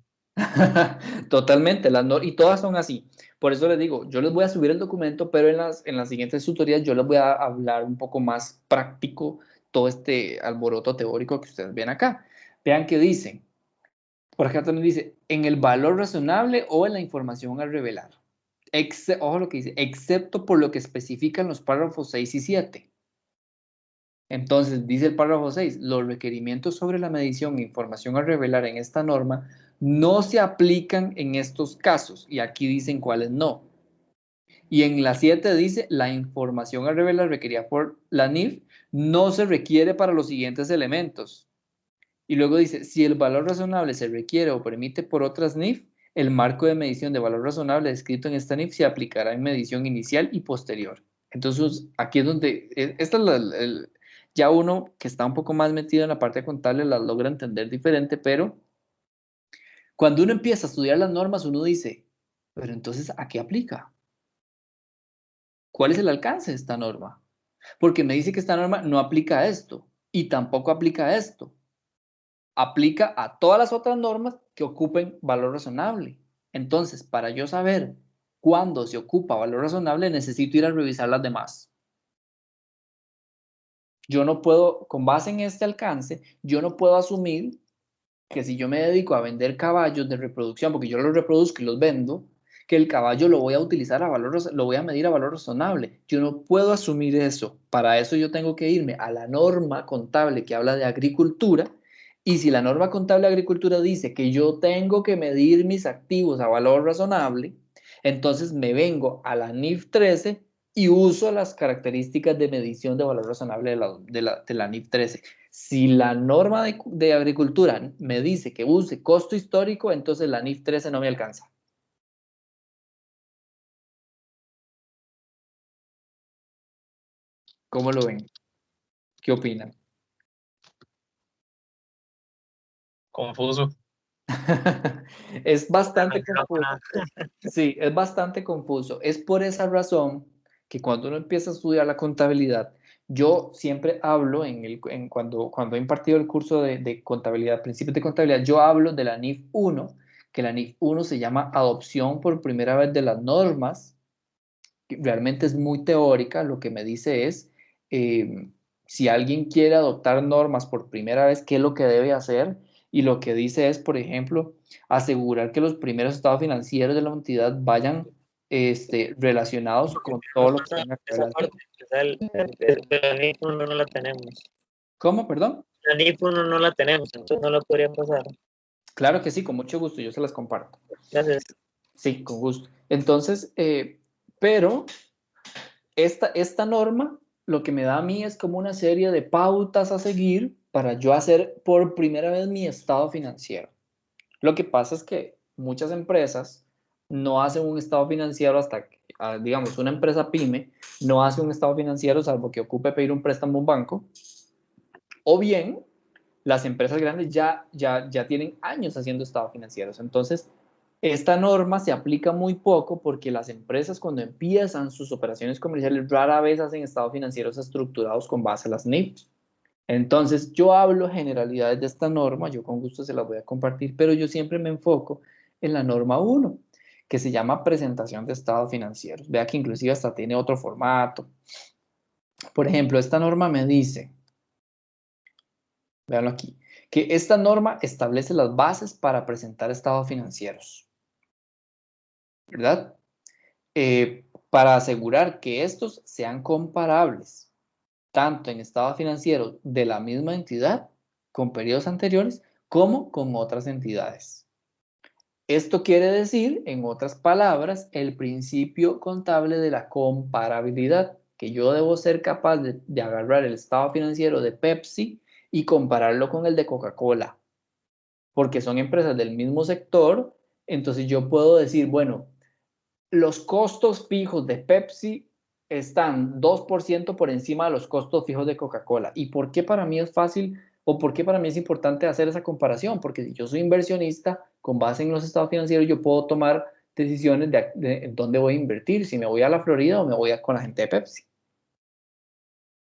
Totalmente, y todas son así. Por eso les digo, yo les voy a subir el documento, pero en las siguientes tutorías yo les voy a hablar un poco más práctico todo este alboroto teórico que ustedes ven acá. Vean qué dicen. Por acá también dice, en el valor razonable o en la información a revelar. Ojo lo que dice, excepto por lo que especifican los párrafos 6 y 7. Entonces, dice el párrafo 6, los requerimientos sobre la medición e información a revelar en esta norma no se aplican en estos casos, y aquí dicen cuáles no. Y en la 7 dice, la información a revelar requerida por la NIF no se requiere para los siguientes elementos. Y luego dice, si el valor razonable se requiere o permite por otras NIF, el marco de medición de valor razonable descrito en esta NIF se aplicará en medición inicial y posterior. Entonces, aquí es donde, esta es ya uno que está un poco más metido en la parte contable la logra entender diferente, pero cuando uno empieza a estudiar las normas, uno dice, pero entonces, ¿a qué aplica? ¿Cuál es el alcance de esta norma? Porque me dice que esta norma no aplica a esto y tampoco aplica a esto. Aplica a todas las otras normas que ocupen valor razonable. Entonces, para yo saber cuándo se ocupa valor razonable, necesito ir a revisar las demás. Yo no puedo, con base en este alcance, yo no puedo asumir que si yo me dedico a vender caballos de reproducción, porque yo los reproduzco y los vendo, que el caballo lo voy a utilizar a valor, lo voy a medir a valor razonable. Yo no puedo asumir eso. Para eso yo tengo que irme a la norma contable que habla de agricultura. Y si la norma contable de agricultura dice que yo tengo que medir mis activos a valor razonable, entonces me vengo a la NIF 13 y uso las características de medición de valor razonable de la NIF 13. Si la norma de agricultura me dice que use costo histórico, entonces la NIF 13 no me alcanza. ¿Cómo lo ven? ¿Qué opinan? Confuso. Es bastante confuso. Sí, es bastante confuso. Es por esa razón que cuando uno empieza a estudiar la contabilidad, yo siempre hablo cuando he impartido el curso de contabilidad, principios de contabilidad, yo hablo de la NIF 1, que la NIF 1 se llama adopción por primera vez de las normas. Realmente es muy teórica, lo que me dice es, si alguien quiere adoptar normas por primera vez, ¿qué es lo que debe hacer? Y lo que dice es, por ejemplo, asegurar que los primeros estados financieros de la entidad vayan relacionados con todo lo que tenga que ver. Esa parte, de la NIF 1 no la tenemos. ¿Cómo, perdón? La NIF 1 no la tenemos, entonces no la podría pasar. Claro que sí, con mucho gusto, yo se las comparto. Gracias. Sí, con gusto. Entonces, pero esta norma lo que me da a mí es como una serie de pautas a seguir para yo hacer por primera vez mi estado financiero. Lo que pasa es que muchas empresas no hacen un estado financiero hasta que, digamos, una empresa pyme no hace un estado financiero salvo que ocupe pedir un préstamo a un banco, o bien las empresas grandes ya tienen años haciendo estados financieros. Entonces, esta norma se aplica muy poco porque las empresas cuando empiezan sus operaciones comerciales rara vez hacen estados financieros estructurados con base a las NIF. Entonces, yo hablo generalidades de esta norma, yo con gusto se las voy a compartir, pero yo siempre me enfoco en la norma 1, que se llama presentación de estados financieros. Vea que inclusive hasta tiene otro formato. Por ejemplo, esta norma me dice, véanlo aquí, que esta norma establece las bases para presentar estados financieros, ¿verdad? Para asegurar que estos sean comparables, tanto en estados financieros de la misma entidad, con periodos anteriores, como con otras entidades. Esto quiere decir, en otras palabras, el principio contable de la comparabilidad, que yo debo ser capaz de agarrar el estado financiero de Pepsi y compararlo con el de Coca-Cola, porque son empresas del mismo sector, entonces yo puedo decir, bueno, los costos fijos de Pepsi están 2% por encima de los costos fijos de Coca-Cola. ¿Y por qué para mí es fácil o por qué para mí es importante hacer esa comparación? Porque si yo soy inversionista, con base en los estados financieros, yo puedo tomar decisiones de dónde voy a invertir, si me voy a la Florida o me voy con la gente de Pepsi.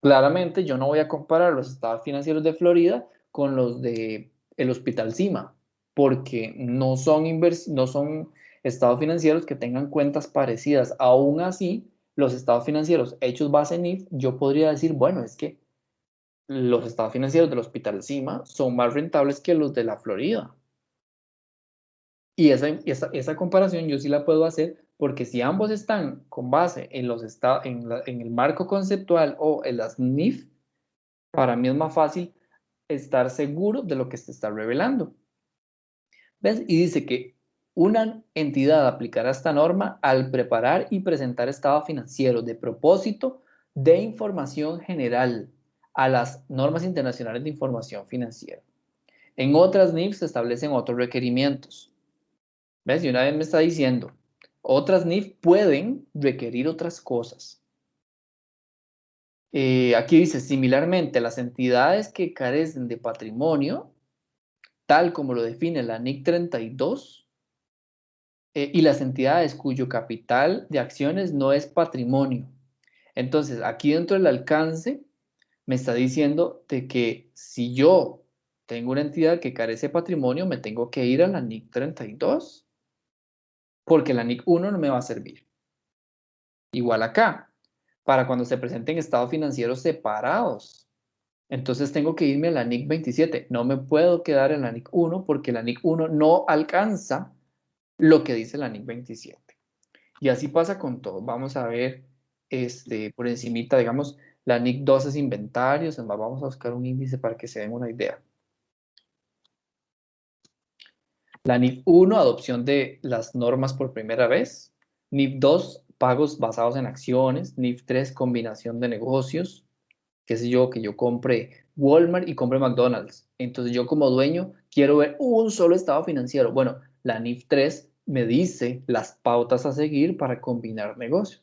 Claramente yo no voy a comparar los estados financieros de Florida con los de el Hospital Cima, porque no son estados financieros que tengan cuentas parecidas. Aún así, los estados financieros hechos base NIF, yo podría decir, bueno, es que los estados financieros del Hospital Cima son más rentables que los de la Florida. Y esa comparación yo sí la puedo hacer, porque si ambos están con base en, en el marco conceptual o en las NIF, para mí es más fácil estar seguro de lo que se está revelando. ¿Ves? Y dice que una entidad aplicará esta norma al preparar y presentar estados financieros de propósito de información general a las normas internacionales de información financiera. En otras NIF se establecen otros requerimientos. ¿Ves? Y una vez me está diciendo, otras NIF pueden requerir otras cosas. Aquí dice, similarmente, las entidades que carecen de patrimonio, tal como lo define la NIC 32, y las entidades cuyo capital de acciones no es patrimonio. Entonces, aquí dentro del alcance, me está diciendo de que si yo tengo una entidad que carece de patrimonio, me tengo que ir a la NIC 32, porque la NIC 1 no me va a servir. Igual acá, para cuando se presenten estados financieros separados. Entonces tengo que irme a la NIC 27. No me puedo quedar en la NIC 1 porque la NIC 1 no alcanza lo que dice la NIC 27. Y así pasa con todo. Vamos a ver por encimita, digamos, la NIC 2 es inventarios. Vamos a buscar un índice para que se den una idea. La NIF 1, adopción de las normas por primera vez. NIF 2, pagos basados en acciones. NIF 3, combinación de negocios. Qué sé yo, que yo compre Walmart y compre McDonald's. Entonces yo como dueño quiero ver un solo estado financiero. Bueno, la NIF 3 me dice las pautas a seguir para combinar negocios.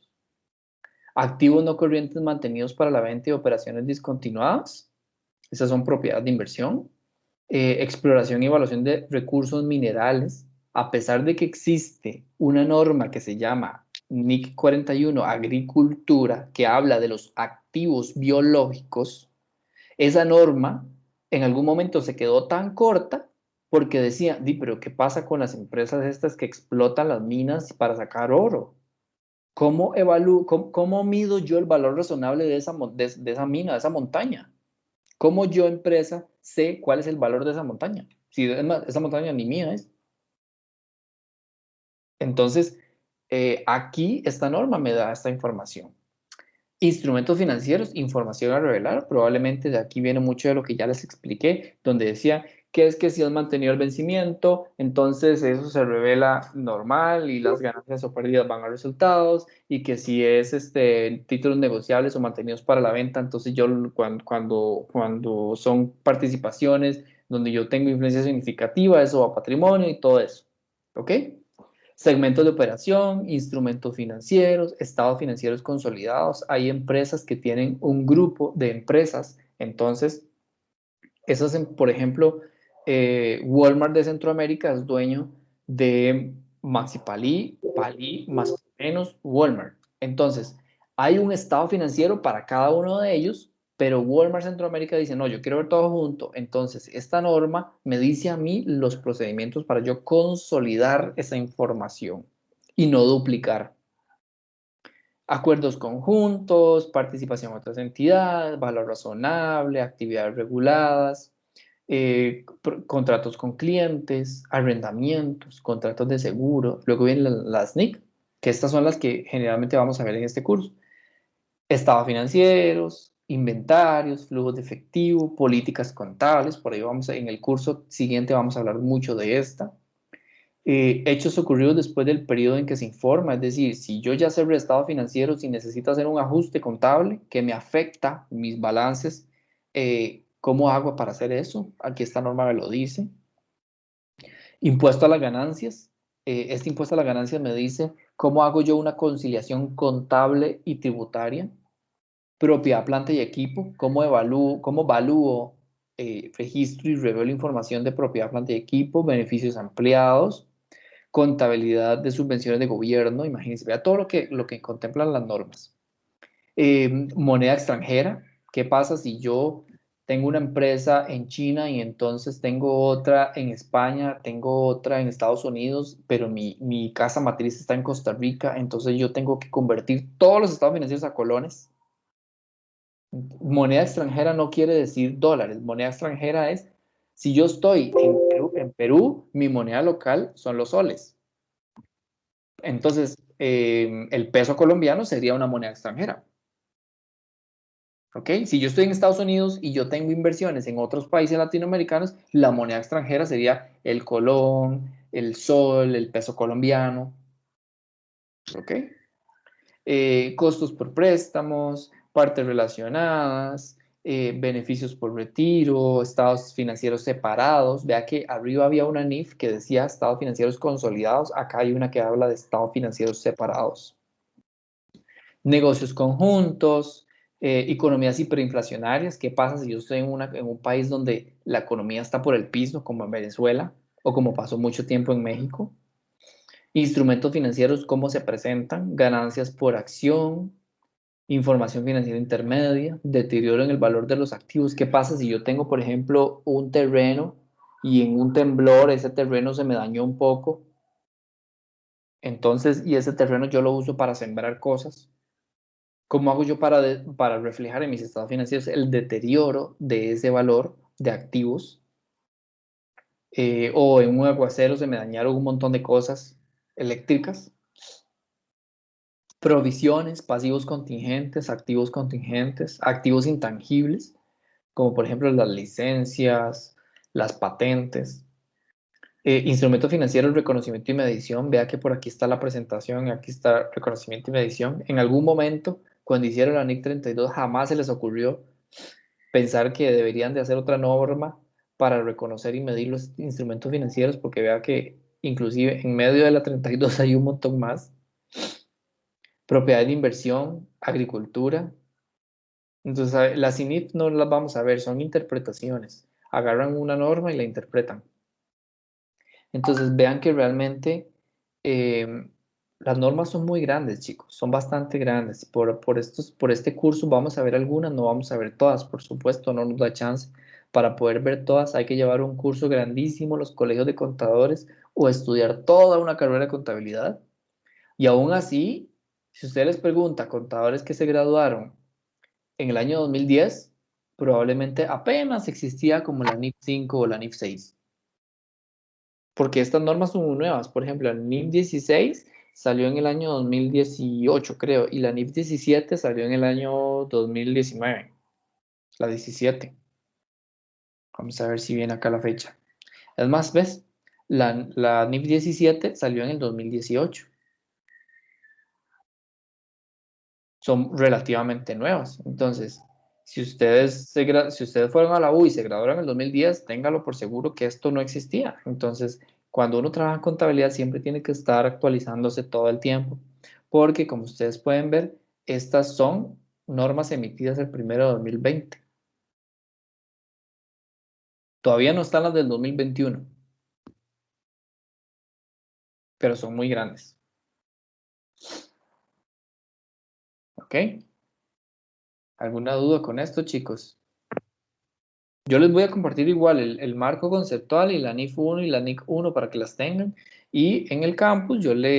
Activos no corrientes mantenidos para la venta y operaciones discontinuadas. Esas son propiedades de inversión. Exploración y evaluación de recursos minerales, a pesar de que existe una norma que se llama NIC 41, agricultura, que habla de los activos biológicos, esa norma en algún momento se quedó tan corta porque decía, pero ¿qué pasa con las empresas estas que explotan las minas para sacar oro? ¿Cómo mido yo el valor razonable de esa mina, de esa montaña? ¿Cómo yo, empresa, sé cuál es el valor de esa montaña? Si esa montaña ni mía es. Entonces, aquí esta norma me da esta información. Instrumentos financieros, información a revelar. Probablemente de aquí viene mucho de lo que ya les expliqué, donde decía que es que si has mantenido el vencimiento, entonces eso se revela normal y las ganancias o pérdidas van a resultados, y que si es títulos negociables o mantenidos para la venta, entonces yo cuando son participaciones donde yo tengo influencia significativa, eso va a patrimonio y todo eso. ¿Ok? Segmentos de operación, instrumentos financieros, estados financieros consolidados. Hay empresas que tienen un grupo de empresas. Entonces, esas, por ejemplo, Walmart de Centroamérica es dueño de Maxi Palí, más o menos Walmart. Entonces, hay un estado financiero para cada uno de ellos, pero Walmart Centroamérica dice, no, yo quiero ver todo junto. Entonces, esta norma me dice a mí los procedimientos para yo consolidar esa información y no duplicar. Acuerdos conjuntos, participación en otras entidades, valor razonable, actividades reguladas, contratos con clientes, arrendamientos, contratos de seguro. Luego vienen las NIC, que estas son las que generalmente vamos a ver en este curso. Estados financieros, inventarios, flujos de efectivo, políticas contables. Por ahí en el curso siguiente vamos a hablar mucho de esta. Hechos ocurridos después del periodo en que se informa, es decir, si yo ya sé el estado financiero, si necesito hacer un ajuste contable que me afecta mis balances, ¿cómo hago para hacer eso? Aquí esta norma me lo dice. Impuesto a las ganancias. Este impuesto a las ganancias me dice cómo hago yo una conciliación contable y tributaria. Propiedad, planta y equipo. ¿Cómo evalúo, registro y revelo información de propiedad, planta y equipo, beneficios ampliados, contabilidad de subvenciones de gobierno? Imagínense, vea todo lo que contemplan las normas. Moneda extranjera. ¿Qué pasa si yo tengo una empresa en China y entonces tengo otra en España, tengo otra en Estados Unidos, pero mi casa matriz está en Costa Rica, entonces yo tengo que convertir todos los estados financieros a colones. Moneda extranjera no quiere decir dólares, moneda extranjera es, si yo estoy en Perú, mi moneda local son los soles. Entonces, el peso colombiano sería una moneda extranjera. ¿Ok? Si yo estoy en Estados Unidos y yo tengo inversiones en otros países latinoamericanos, la moneda extranjera sería el colón, el sol, el peso colombiano. ¿Ok? Costos por préstamos, partes relacionadas, beneficios por retiro, estados financieros separados. Vea que arriba había una NIF que decía estados financieros consolidados. Acá hay una que habla de estados financieros separados. Negocios conjuntos, economías hiperinflacionarias. ¿Qué pasa si yo estoy en un país donde la economía está por el piso, como en Venezuela, o como pasó mucho tiempo en México? Instrumentos financieros, ¿cómo se presentan? Ganancias por acción, información financiera intermedia, deterioro en el valor de los activos. ¿Qué pasa si yo tengo, por ejemplo, un terreno y en un temblor ese terreno se me dañó un poco? Entonces, y ese terreno yo lo uso para sembrar cosas. ¿Cómo hago yo para reflejar en mis estados financieros el deterioro de ese valor de activos? O en un aguacero se me dañaron un montón de cosas eléctricas. Provisiones, pasivos contingentes, activos intangibles, como por ejemplo las licencias, las patentes. Instrumentos financieros, reconocimiento y medición. Vea que por aquí está la presentación, aquí está reconocimiento y medición. En algún momento, cuando hicieron la NIC 32, jamás se les ocurrió pensar que deberían de hacer otra norma para reconocer y medir los instrumentos financieros, porque vea que inclusive en medio de la 32 hay un montón más. Propiedad de inversión, agricultura. Entonces, las INIF no las vamos a ver, son interpretaciones. Agarran una norma y la interpretan. Entonces, vean que realmente las normas son muy grandes, chicos, son bastante grandes. Por este curso vamos a ver algunas, no vamos a ver todas, por supuesto, no nos da chance. Para poder ver todas hay que llevar un curso grandísimo, los colegios de contadores, o estudiar toda una carrera de contabilidad. Y aún así, si usted les pregunta a contadores que se graduaron en el año 2010, probablemente apenas existía como la NIF 5 o la NIF 6. Porque estas normas son muy nuevas. Por ejemplo, la NIF 16 salió en el año 2018, creo, y la NIF 17 salió en el año 2019. La 17. Vamos a ver si viene acá la fecha. Es más, ¿ves? La NIF 17 salió en el 2018. Son relativamente nuevas. Entonces, si ustedes fueron a la U y se graduaron en el 2010, téngalo por seguro que esto no existía. Entonces, cuando uno trabaja en contabilidad, siempre tiene que estar actualizándose todo el tiempo, porque como ustedes pueden ver, estas son normas emitidas el 1 de 2020. Todavía no están las del 2021, pero son muy grandes. ¿Ok? ¿Alguna duda con esto, chicos? Yo les voy a compartir igual el marco conceptual y la NIF 1 y la NIC 1 para que las tengan. Y en el campus yo ¿cómo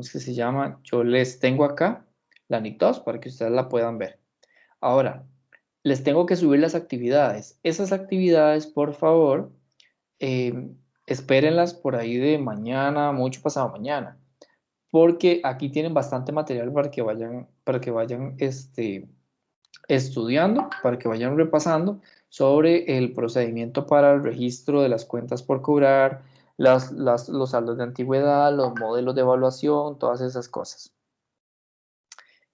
es que se llama? Yo les tengo acá la NIC 2 para que ustedes la puedan ver. Ahora, les tengo que subir las actividades. Esas actividades, por favor, espérenlas por ahí de mañana, mucho pasado mañana. Porque aquí tienen bastante material para que vayan estudiando, para que vayan repasando sobre el procedimiento para el registro de las cuentas por cobrar, los saldos de antigüedad, los modelos de evaluación, todas esas cosas.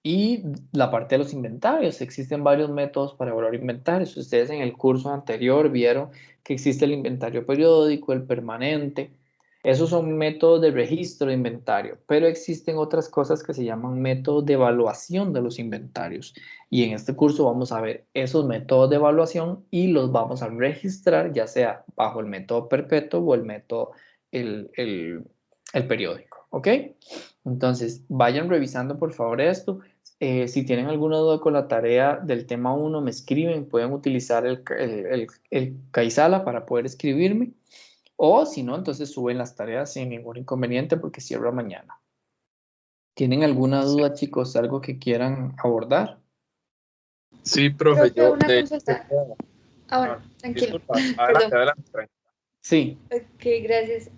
Y la parte de los inventarios. Existen varios métodos para evaluar inventarios. Ustedes en el curso anterior vieron que existe el inventario periódico, el permanente. Esos son métodos de registro de inventario, pero existen otras cosas que se llaman métodos de evaluación de los inventarios. Y en este curso vamos a ver esos métodos de evaluación y los vamos a registrar, ya sea bajo el método perpetuo o el método, el periódico. ¿Ok? Entonces, vayan revisando por favor esto. Si tienen alguna duda con la tarea del tema 1, me escriben, pueden utilizar el Kaizala para poder escribirme, o si no, entonces suben las tareas sin ningún inconveniente porque cierro mañana. ¿Tienen alguna duda, chicos? ¿Algo que quieran abordar? Sí, profe, Profe, yo una de hecho consulta. Ah, bueno, tranquilo. disculpa, adelante, Perdón. adelante, tranquilo. Sí, Ok, gracias.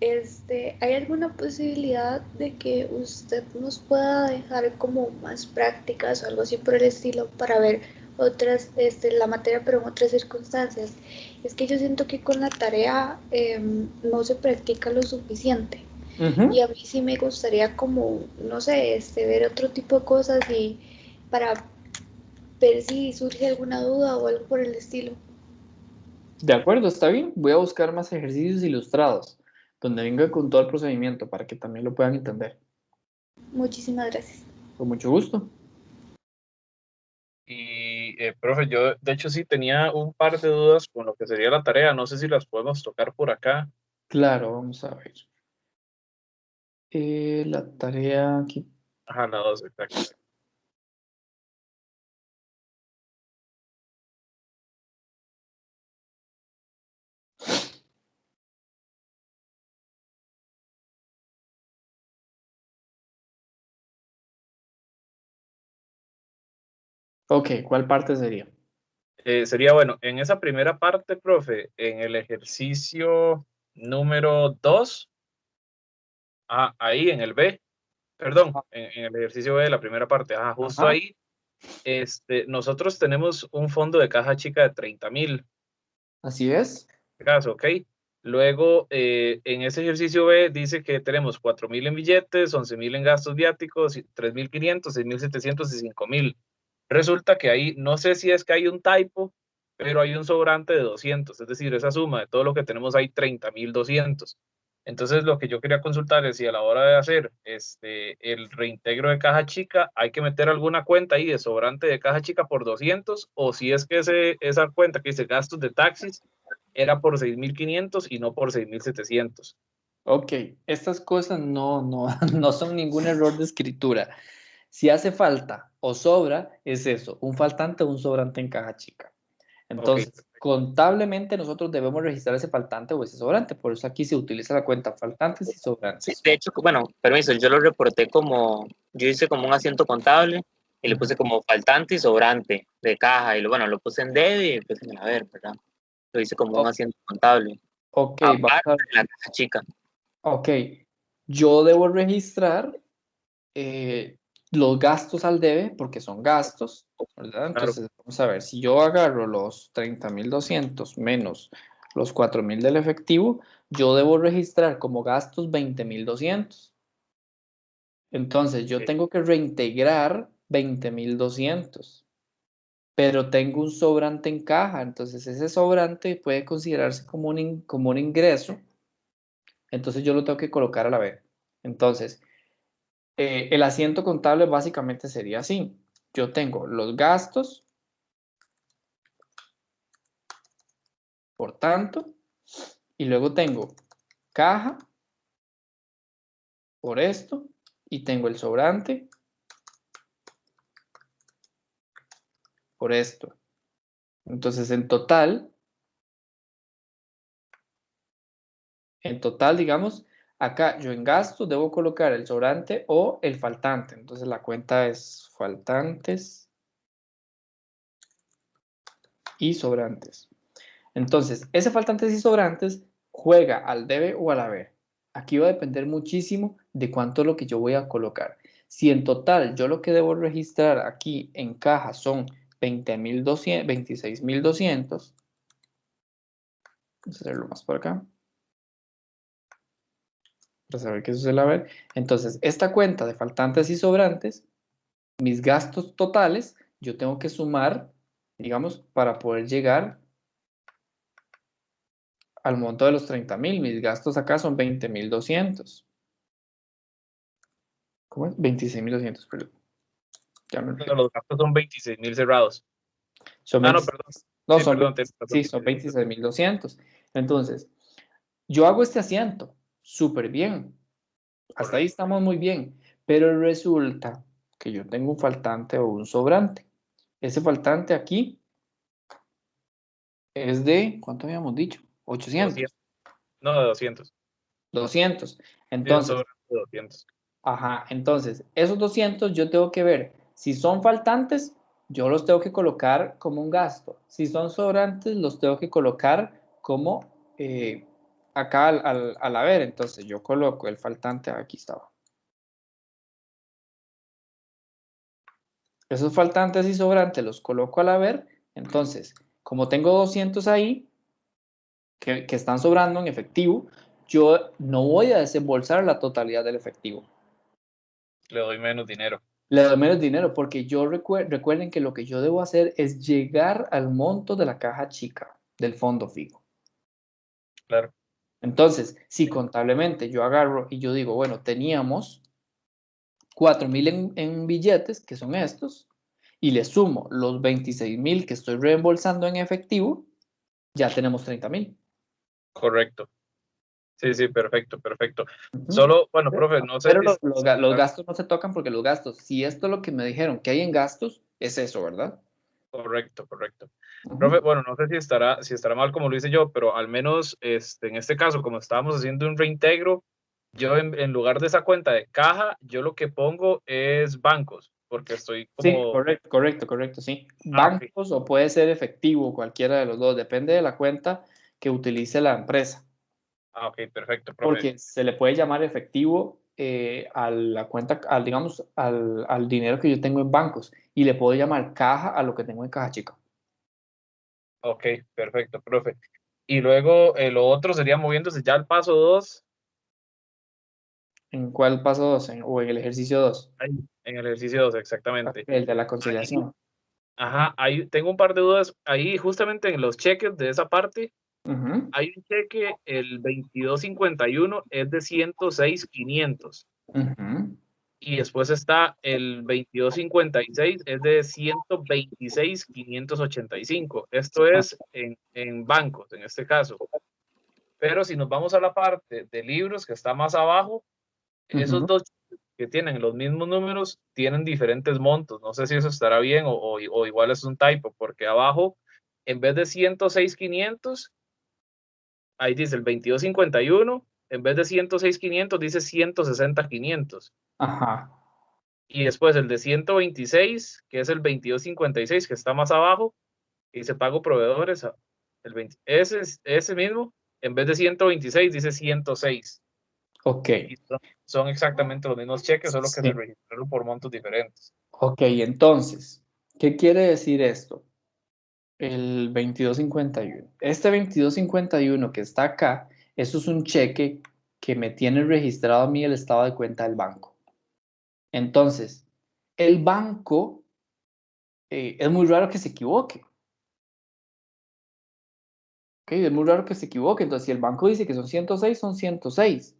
¿Hay alguna posibilidad de que usted nos pueda dejar como más prácticas o algo así por el estilo para ver otras, la materia, pero en otras circunstancias? Es que yo siento que con la tarea no se practica lo suficiente. Y a mí sí me gustaría como, no sé, ver otro tipo de cosas y para ver si surge alguna duda o algo por el estilo. de acuerdo, está bien. Voy a buscar más ejercicios ilustrados, donde venga con todo el procedimiento para que también lo puedan entender. Muchísimas gracias. Con mucho gusto. Y, profe, yo de hecho sí tenía un par de dudas con lo que sería la tarea. No sé si las podemos tocar por acá. Claro, vamos a ver. La tarea aquí. Ajá, la dos, exacto. Ok, ¿cuál parte sería? Sería bueno, en esa primera parte, profe, en el ejercicio número 2, ahí en el B, perdón, en el ejercicio B de la primera parte, justo Ajá, ahí, nosotros tenemos un fondo de caja chica de 30.000 así es. caso, ¿ok? Luego, en ese ejercicio B dice que tenemos 4.000 en billetes, 11.000 en gastos viáticos, 3.500, 6.700 y 5.000. Resulta que ahí, no sé si es que hay un typo, pero hay un sobrante de 200, es decir, esa suma de todo lo que tenemos hay 30.200. Entonces, lo que yo quería consultar es si a la hora de hacer el reintegro de caja chica hay que meter alguna cuenta ahí de sobrante de caja chica por 200, o si es que esa cuenta que dice gastos de taxis era por 6.500 y no por 6.700. Ok, estas cosas no son ningún error de escritura. Si hace falta o sobra, es eso, un faltante o un sobrante en caja chica. Ok, Entonces, contablemente nosotros debemos registrar ese faltante o ese sobrante. Por eso aquí se utiliza la cuenta faltantes y Sí, sobrantes. de hecho, bueno, permiso, yo lo reporté como, yo hice como un asiento contable y le puse como faltante y sobrante de caja y bueno, lo puse en débito y empecé a ver, ¿verdad? Lo hice como un O- asiento contable, ok, vamos aparte a de la caja chica. Ok, yo debo registrar los gastos al debe porque son gastos, ¿verdad? claro. Entonces, vamos a ver, si yo agarro los 30.200 menos los 4.000 del efectivo, yo debo registrar como gastos 20.200. Entonces, yo tengo que reintegrar 20.200, pero tengo un sobrante en caja, entonces ese sobrante puede considerarse como como un ingreso, entonces yo lo tengo que colocar a la vez. Entonces, el asiento contable básicamente sería así. Yo tengo los gastos, por tanto, y luego tengo caja por esto, y tengo el sobrante por esto. Entonces, en total, digamos, acá yo en gastos debo colocar el sobrante o el faltante. Entonces, la cuenta es faltantes y sobrantes. Entonces, ese faltantes y sobrantes juega al debe o al haber. Aquí va a depender muchísimo de cuánto es lo que yo voy a colocar. Si en total yo lo que debo registrar aquí en caja son 20.200, 26.200, vamos a hacerlo más por acá, para saber que eso es el haber. Entonces, esta cuenta de faltantes y sobrantes, mis gastos totales, yo tengo que sumar, digamos, para poder llegar al monto de los 30.000. Mis gastos acá son 20.200. ¿Cómo es? 26.200, perdón. Ya me olvidé. Los gastos son 26.000 cerrados. Son No, 20, perdón. no, Sí, son perdón, 20, tienes razón, sí, son 26.200. Entonces, yo hago este asiento súper bien. Hasta ahí correcto. estamos muy bien. Pero resulta que yo tengo un faltante o un sobrante. Ese faltante aquí es de, ¿cuánto habíamos dicho? 800, 200. No, de 200. 200. Sí, un Entonces, sobrante de 200. ajá, entonces, esos 200 yo tengo que ver si son faltantes, yo los tengo que colocar como un gasto. Si son sobrantes, los tengo que colocar como acá al haber. Entonces, yo coloco el faltante, aquí estaba. Esos faltantes y sobrantes los coloco al haber. Entonces, como tengo 200 ahí, que están sobrando en efectivo, yo no voy a desembolsar la totalidad del efectivo. Le doy menos dinero. Le doy menos dinero porque yo recuerden que lo que yo debo hacer es llegar al monto de la caja chica del fondo fijo. Claro. Entonces, si contablemente yo agarro y yo digo, bueno, teníamos 4,000 en billetes, que son estos, y le sumo los 26,000 que estoy reembolsando en efectivo, ya tenemos 30,000. Correcto. Sí, perfecto. Ujú. Solo, bueno, profe, no sé Pero si... los gastos no se tocan porque los gastos, si esto es lo que me dijeron que hay en gastos, es eso, ¿verdad? Correcto. Ujú. Profe, bueno, no sé si estará mal como lo hice yo, pero al menos en este caso, como estábamos haciendo un reintegro, yo en lugar de esa cuenta de caja, yo lo que pongo es bancos, porque estoy Sí, como... correcto, sí. Ok. Bancos o puede ser efectivo, cualquiera de los dos, depende de la cuenta que utilice la empresa, Ok, perfecto, profe. porque se le puede llamar efectivo a la cuenta, digamos, al dinero que yo tengo en bancos y le puedo llamar caja a lo que tengo en caja chica. Ok, perfecto, profe. Y luego lo otro sería moviéndose ya al paso 2, ¿En cuál paso 2? O en el ejercicio 2, ahí, en el ejercicio 2, exactamente. el de la Ahí, conciliación. ajá, ahí tengo un par de dudas. Ahí, justamente en los cheques de esa parte, Ujú, hay un cheque, el 2251 es de 106,500. ujú. Y después está el 2256 es de 126,585. Esto es en bancos, en este caso. Pero si nos vamos a la parte de libros, que está más abajo, esos Ujú. dos que tienen los mismos números tienen diferentes montos. No sé si eso estará bien o igual es un typo, porque abajo, en vez de 106,500, ahí dice el 2251, en vez de 106,500 dice 160,500. Ajá. Y después el de 126, que es el 2256, que está más abajo, y dice pago proveedores. El 20, ese mismo, en vez de 126, dice 106. Ok. Y son exactamente los mismos cheques, solo que se Sí. registraron por montos diferentes. Ok, entonces, ¿qué quiere decir esto? El 2251. Este 2251 que está acá, eso es un cheque que me tiene registrado a mí el estado de cuenta del banco. Entonces, el banco es muy raro que se equivoque. ¿Ok? Es muy raro que se equivoque. Entonces, si el banco dice que son 106, son 106.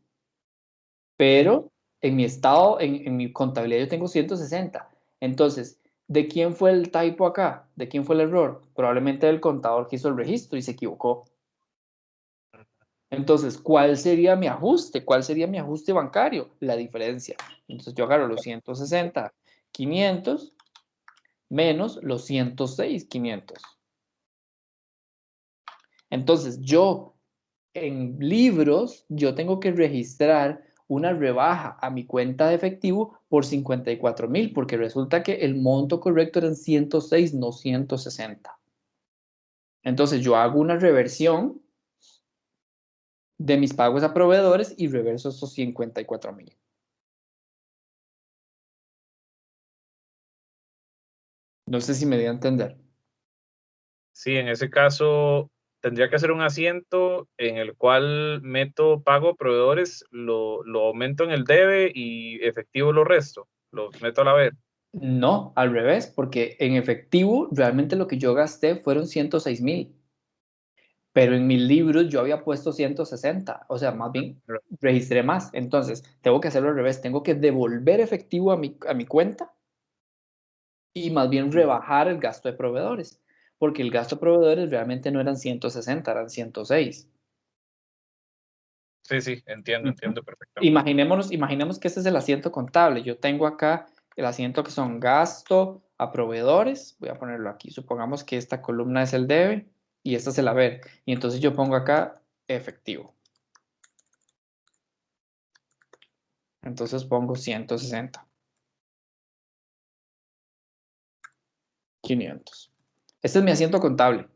Pero en mi estado, en mi contabilidad, yo tengo 160. Entonces, ¿de quién fue el typo acá? ¿De quién fue el error? Probablemente del contador que hizo el registro y se equivocó. Entonces, ¿cuál sería mi ajuste? ¿Cuál sería mi ajuste bancario? La diferencia. Entonces, yo agarro los 160, 500 menos los 106, 500. Entonces, yo en libros, yo tengo que registrar una rebaja a mi cuenta de efectivo por 54,000, porque resulta que el monto correcto eran 106, no 160. Entonces, yo hago una reversión de mis pagos a proveedores y reverso esos 54,000. No sé si me di a entender. Sí, en ese caso tendría que hacer un asiento en el cual meto pago a proveedores, lo aumento en el debe y efectivo lo resto, lo meto a la vez. No, al revés, porque en efectivo realmente lo que yo gasté fueron 106,000, pero en mis libros yo había puesto 160, o sea, más bien registré más. Entonces, tengo que hacerlo al revés, tengo que devolver efectivo a mi cuenta y más bien rebajar el gasto de proveedores, porque el gasto de proveedores realmente no eran 160, eran 106. Sí, entiendo Ujú. perfectamente. Imaginemos que ese es el asiento contable. Yo tengo acá el asiento que son gasto a proveedores, voy a ponerlo aquí, supongamos que esta columna es el debe y esta es el haber, y entonces yo pongo acá efectivo. Entonces pongo 160. 500. Este es mi asiento contable.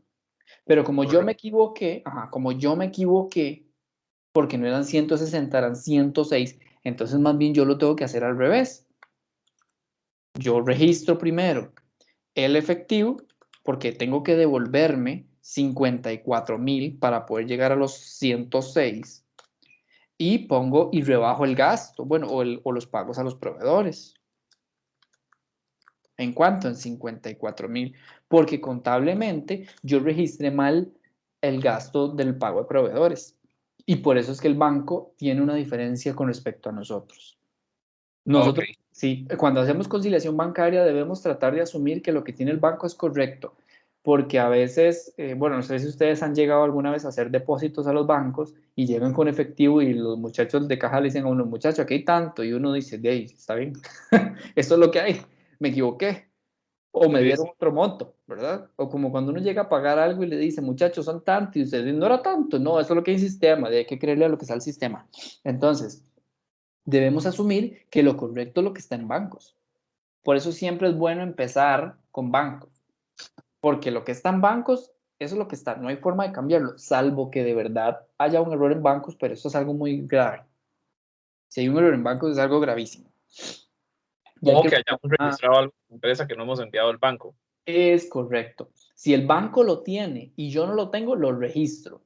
Pero como yo me equivoqué, porque no eran 160, eran 106, entonces más bien yo lo tengo que hacer al revés. Yo registro primero el efectivo, porque tengo que devolverme 54,000 para poder llegar a los 106, y pongo y rebajo el gasto, bueno, o los pagos a los proveedores. ¿En cuánto? En 54,000, porque contablemente yo registré mal el gasto del pago de proveedores. Y por eso es que el banco tiene una diferencia con respecto a nosotros. Nosotros, Ok. sí, cuando hacemos conciliación bancaria debemos tratar de asumir que lo que tiene el banco es correcto, porque a veces, bueno, no sé si ustedes han llegado alguna vez a hacer depósitos a los bancos y llegan con efectivo y los muchachos de caja le dicen a uno, muchacho, aquí hay tanto, y uno dice, de ahí, está bien, esto es lo que hay, me equivoqué. O me dieron otro monto, ¿verdad? O como cuando uno llega a pagar algo y le dice, muchachos, son tantos, y usted dice, no era tanto, no, eso es lo que hay en el sistema, hay que creerle a lo que está el sistema. Entonces, debemos asumir que lo correcto es lo que está en bancos. Por eso siempre es bueno empezar con bancos, porque lo que está en bancos, eso es lo que está, no hay forma de cambiarlo, salvo que de verdad haya un error en bancos, pero eso es algo muy grave. Si hay un error en bancos es algo gravísimo. Y hay Como que... que hayamos registrado algo en la empresa que no hemos enviado al banco. Es correcto. Si el banco lo tiene y yo no lo tengo, lo registro.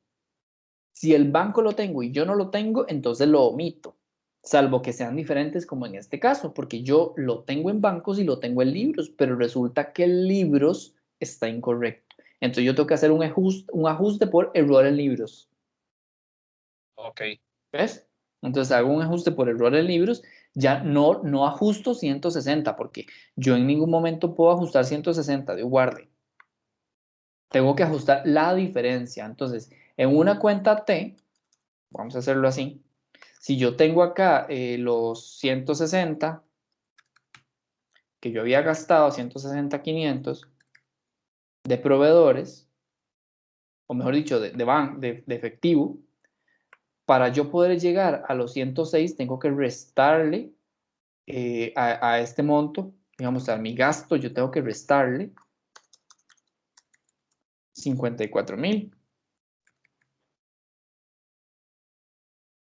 Si el banco lo tengo y yo no lo tengo, entonces lo omito, salvo que sean diferentes como en este caso, porque yo lo tengo en bancos y lo tengo en libros, pero resulta que el libros está incorrecto. Entonces yo tengo que hacer un ajuste por error en libros. Ok. ¿Ves? Entonces hago un ajuste por error en libros, ya no ajusto 160, porque yo en ningún momento puedo ajustar 160 de guarde. Tengo que ajustar la diferencia. Entonces, en una cuenta T, vamos a hacerlo así. Si yo tengo acá los 160 que yo había gastado, 160,500 de proveedores, o mejor dicho, de efectivo, para yo poder llegar a los 106, tengo que restarle a este monto, digamos, a mi gasto, yo tengo que restarle 54,000.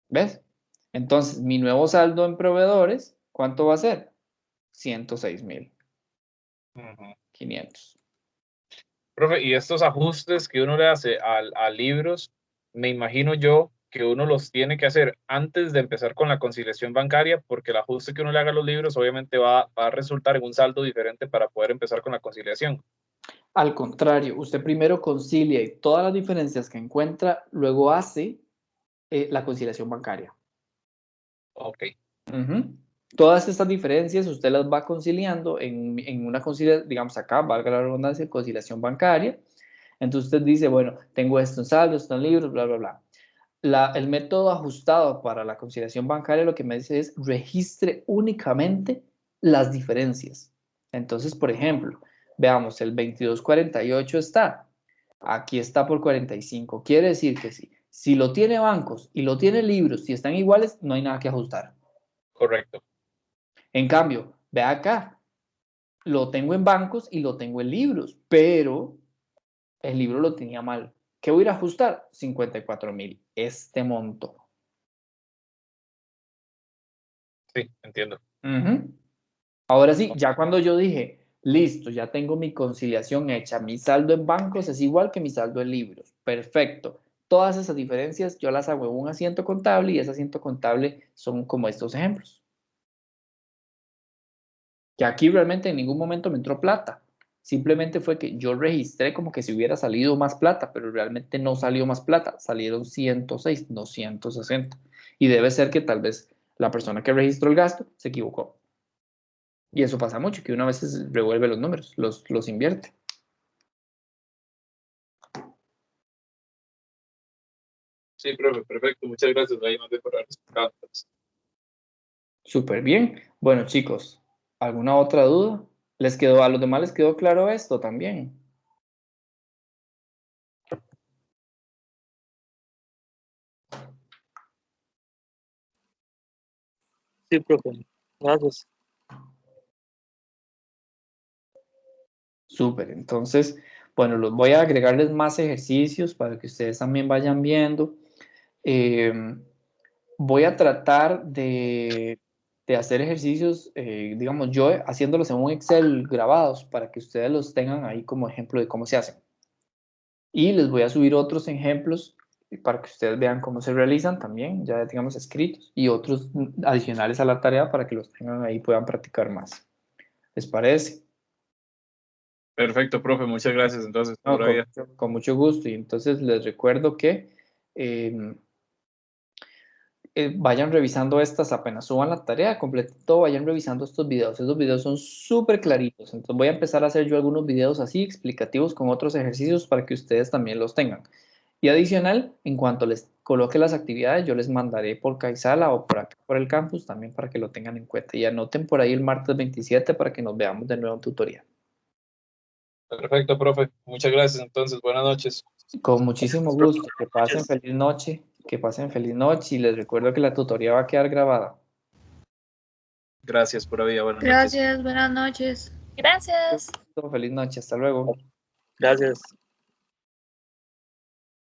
¿Ves? Entonces, mi nuevo saldo en proveedores, ¿cuánto va a ser? 106,500. Profe, y estos ajustes que uno le hace a libros, me imagino yo que uno los tiene que hacer antes de empezar con la conciliación bancaria, porque el ajuste que uno le haga a los libros obviamente va a resultar en un saldo diferente para poder empezar con la conciliación. Al contrario, usted primero concilia y todas las diferencias que encuentra, luego hace la conciliación bancaria. Ok. Ujú. Todas estas diferencias usted las va conciliando en una conciliación, digamos acá, valga la redundancia, conciliación bancaria. Entonces usted dice, bueno, tengo esto en saldo, esto en libros, bla, bla, bla. El método ajustado para la conciliación bancaria lo que me dice es registre únicamente las diferencias. Entonces, por ejemplo, veamos, el 2248 está, aquí está por 45. Quiere decir que si lo tiene bancos y lo tiene libros, si están iguales, no hay nada que ajustar. Correcto. En cambio, ve acá, lo tengo en bancos y lo tengo en libros, pero el libro lo tenía mal. ¿Qué voy a ir a ajustar? 54,000, este monto. Sí, entiendo. Ahora sí, ya cuando yo dije, listo, ya tengo mi conciliación hecha, mi saldo en bancos es igual que mi saldo en libros. Perfecto. Todas esas diferencias yo las hago en un asiento contable y ese asiento contable son como estos ejemplos. Que aquí realmente en ningún momento me entró plata. Simplemente fue que yo registré como que si hubiera salido más plata, pero realmente no salió más plata. Salieron 106, no 160. Y debe ser que tal vez la persona que registró el gasto se equivocó. Y eso pasa mucho, que una vez revuelve los números, los invierte. Sí, profe, perfecto. Muchas gracias. Ahí nos por haber explicado. Súper bien. Bueno, chicos, ¿Alguna otra duda? A los demás les quedó claro esto también? Sí, profe. Gracias. Súper, entonces, bueno, los voy a agregarles más ejercicios para que ustedes también vayan viendo. Voy a tratar de hacer ejercicios, digamos, yo haciéndolos en un Excel grabados para que ustedes los tengan ahí como ejemplo de cómo se hacen. Y les voy a subir otros ejemplos para que ustedes vean cómo se realizan también, ya digamos escritos, y otros adicionales a la tarea para que los tengan ahí y puedan practicar más. ¿Les parece? Perfecto, profe, muchas gracias. Entonces, No, pura vida. con mucho gusto. Y entonces les recuerdo que eh, vayan revisando estas, apenas suban la tarea, completen todo, vayan revisando estos videos. Estos videos son súper claritos. Entonces voy a empezar a hacer yo algunos videos así explicativos con otros ejercicios para que ustedes también los tengan. Y adicional, en cuanto les coloque las actividades, yo les mandaré por Kaisala o por acá por el campus también para que lo tengan en cuenta. Y anoten por ahí el martes 27 para que nos veamos de nuevo en tutoría. Perfecto, profe. Muchas gracias. Entonces, buenas noches. Con muchísimo gusto. Que pasen feliz noche. Que pasen feliz noche. Y les recuerdo que la tutoría va a quedar grabada. Gracias, pura vida. Buenas noches. Gracias, buenas noches. Gracias. Feliz noche. Hasta luego. Gracias.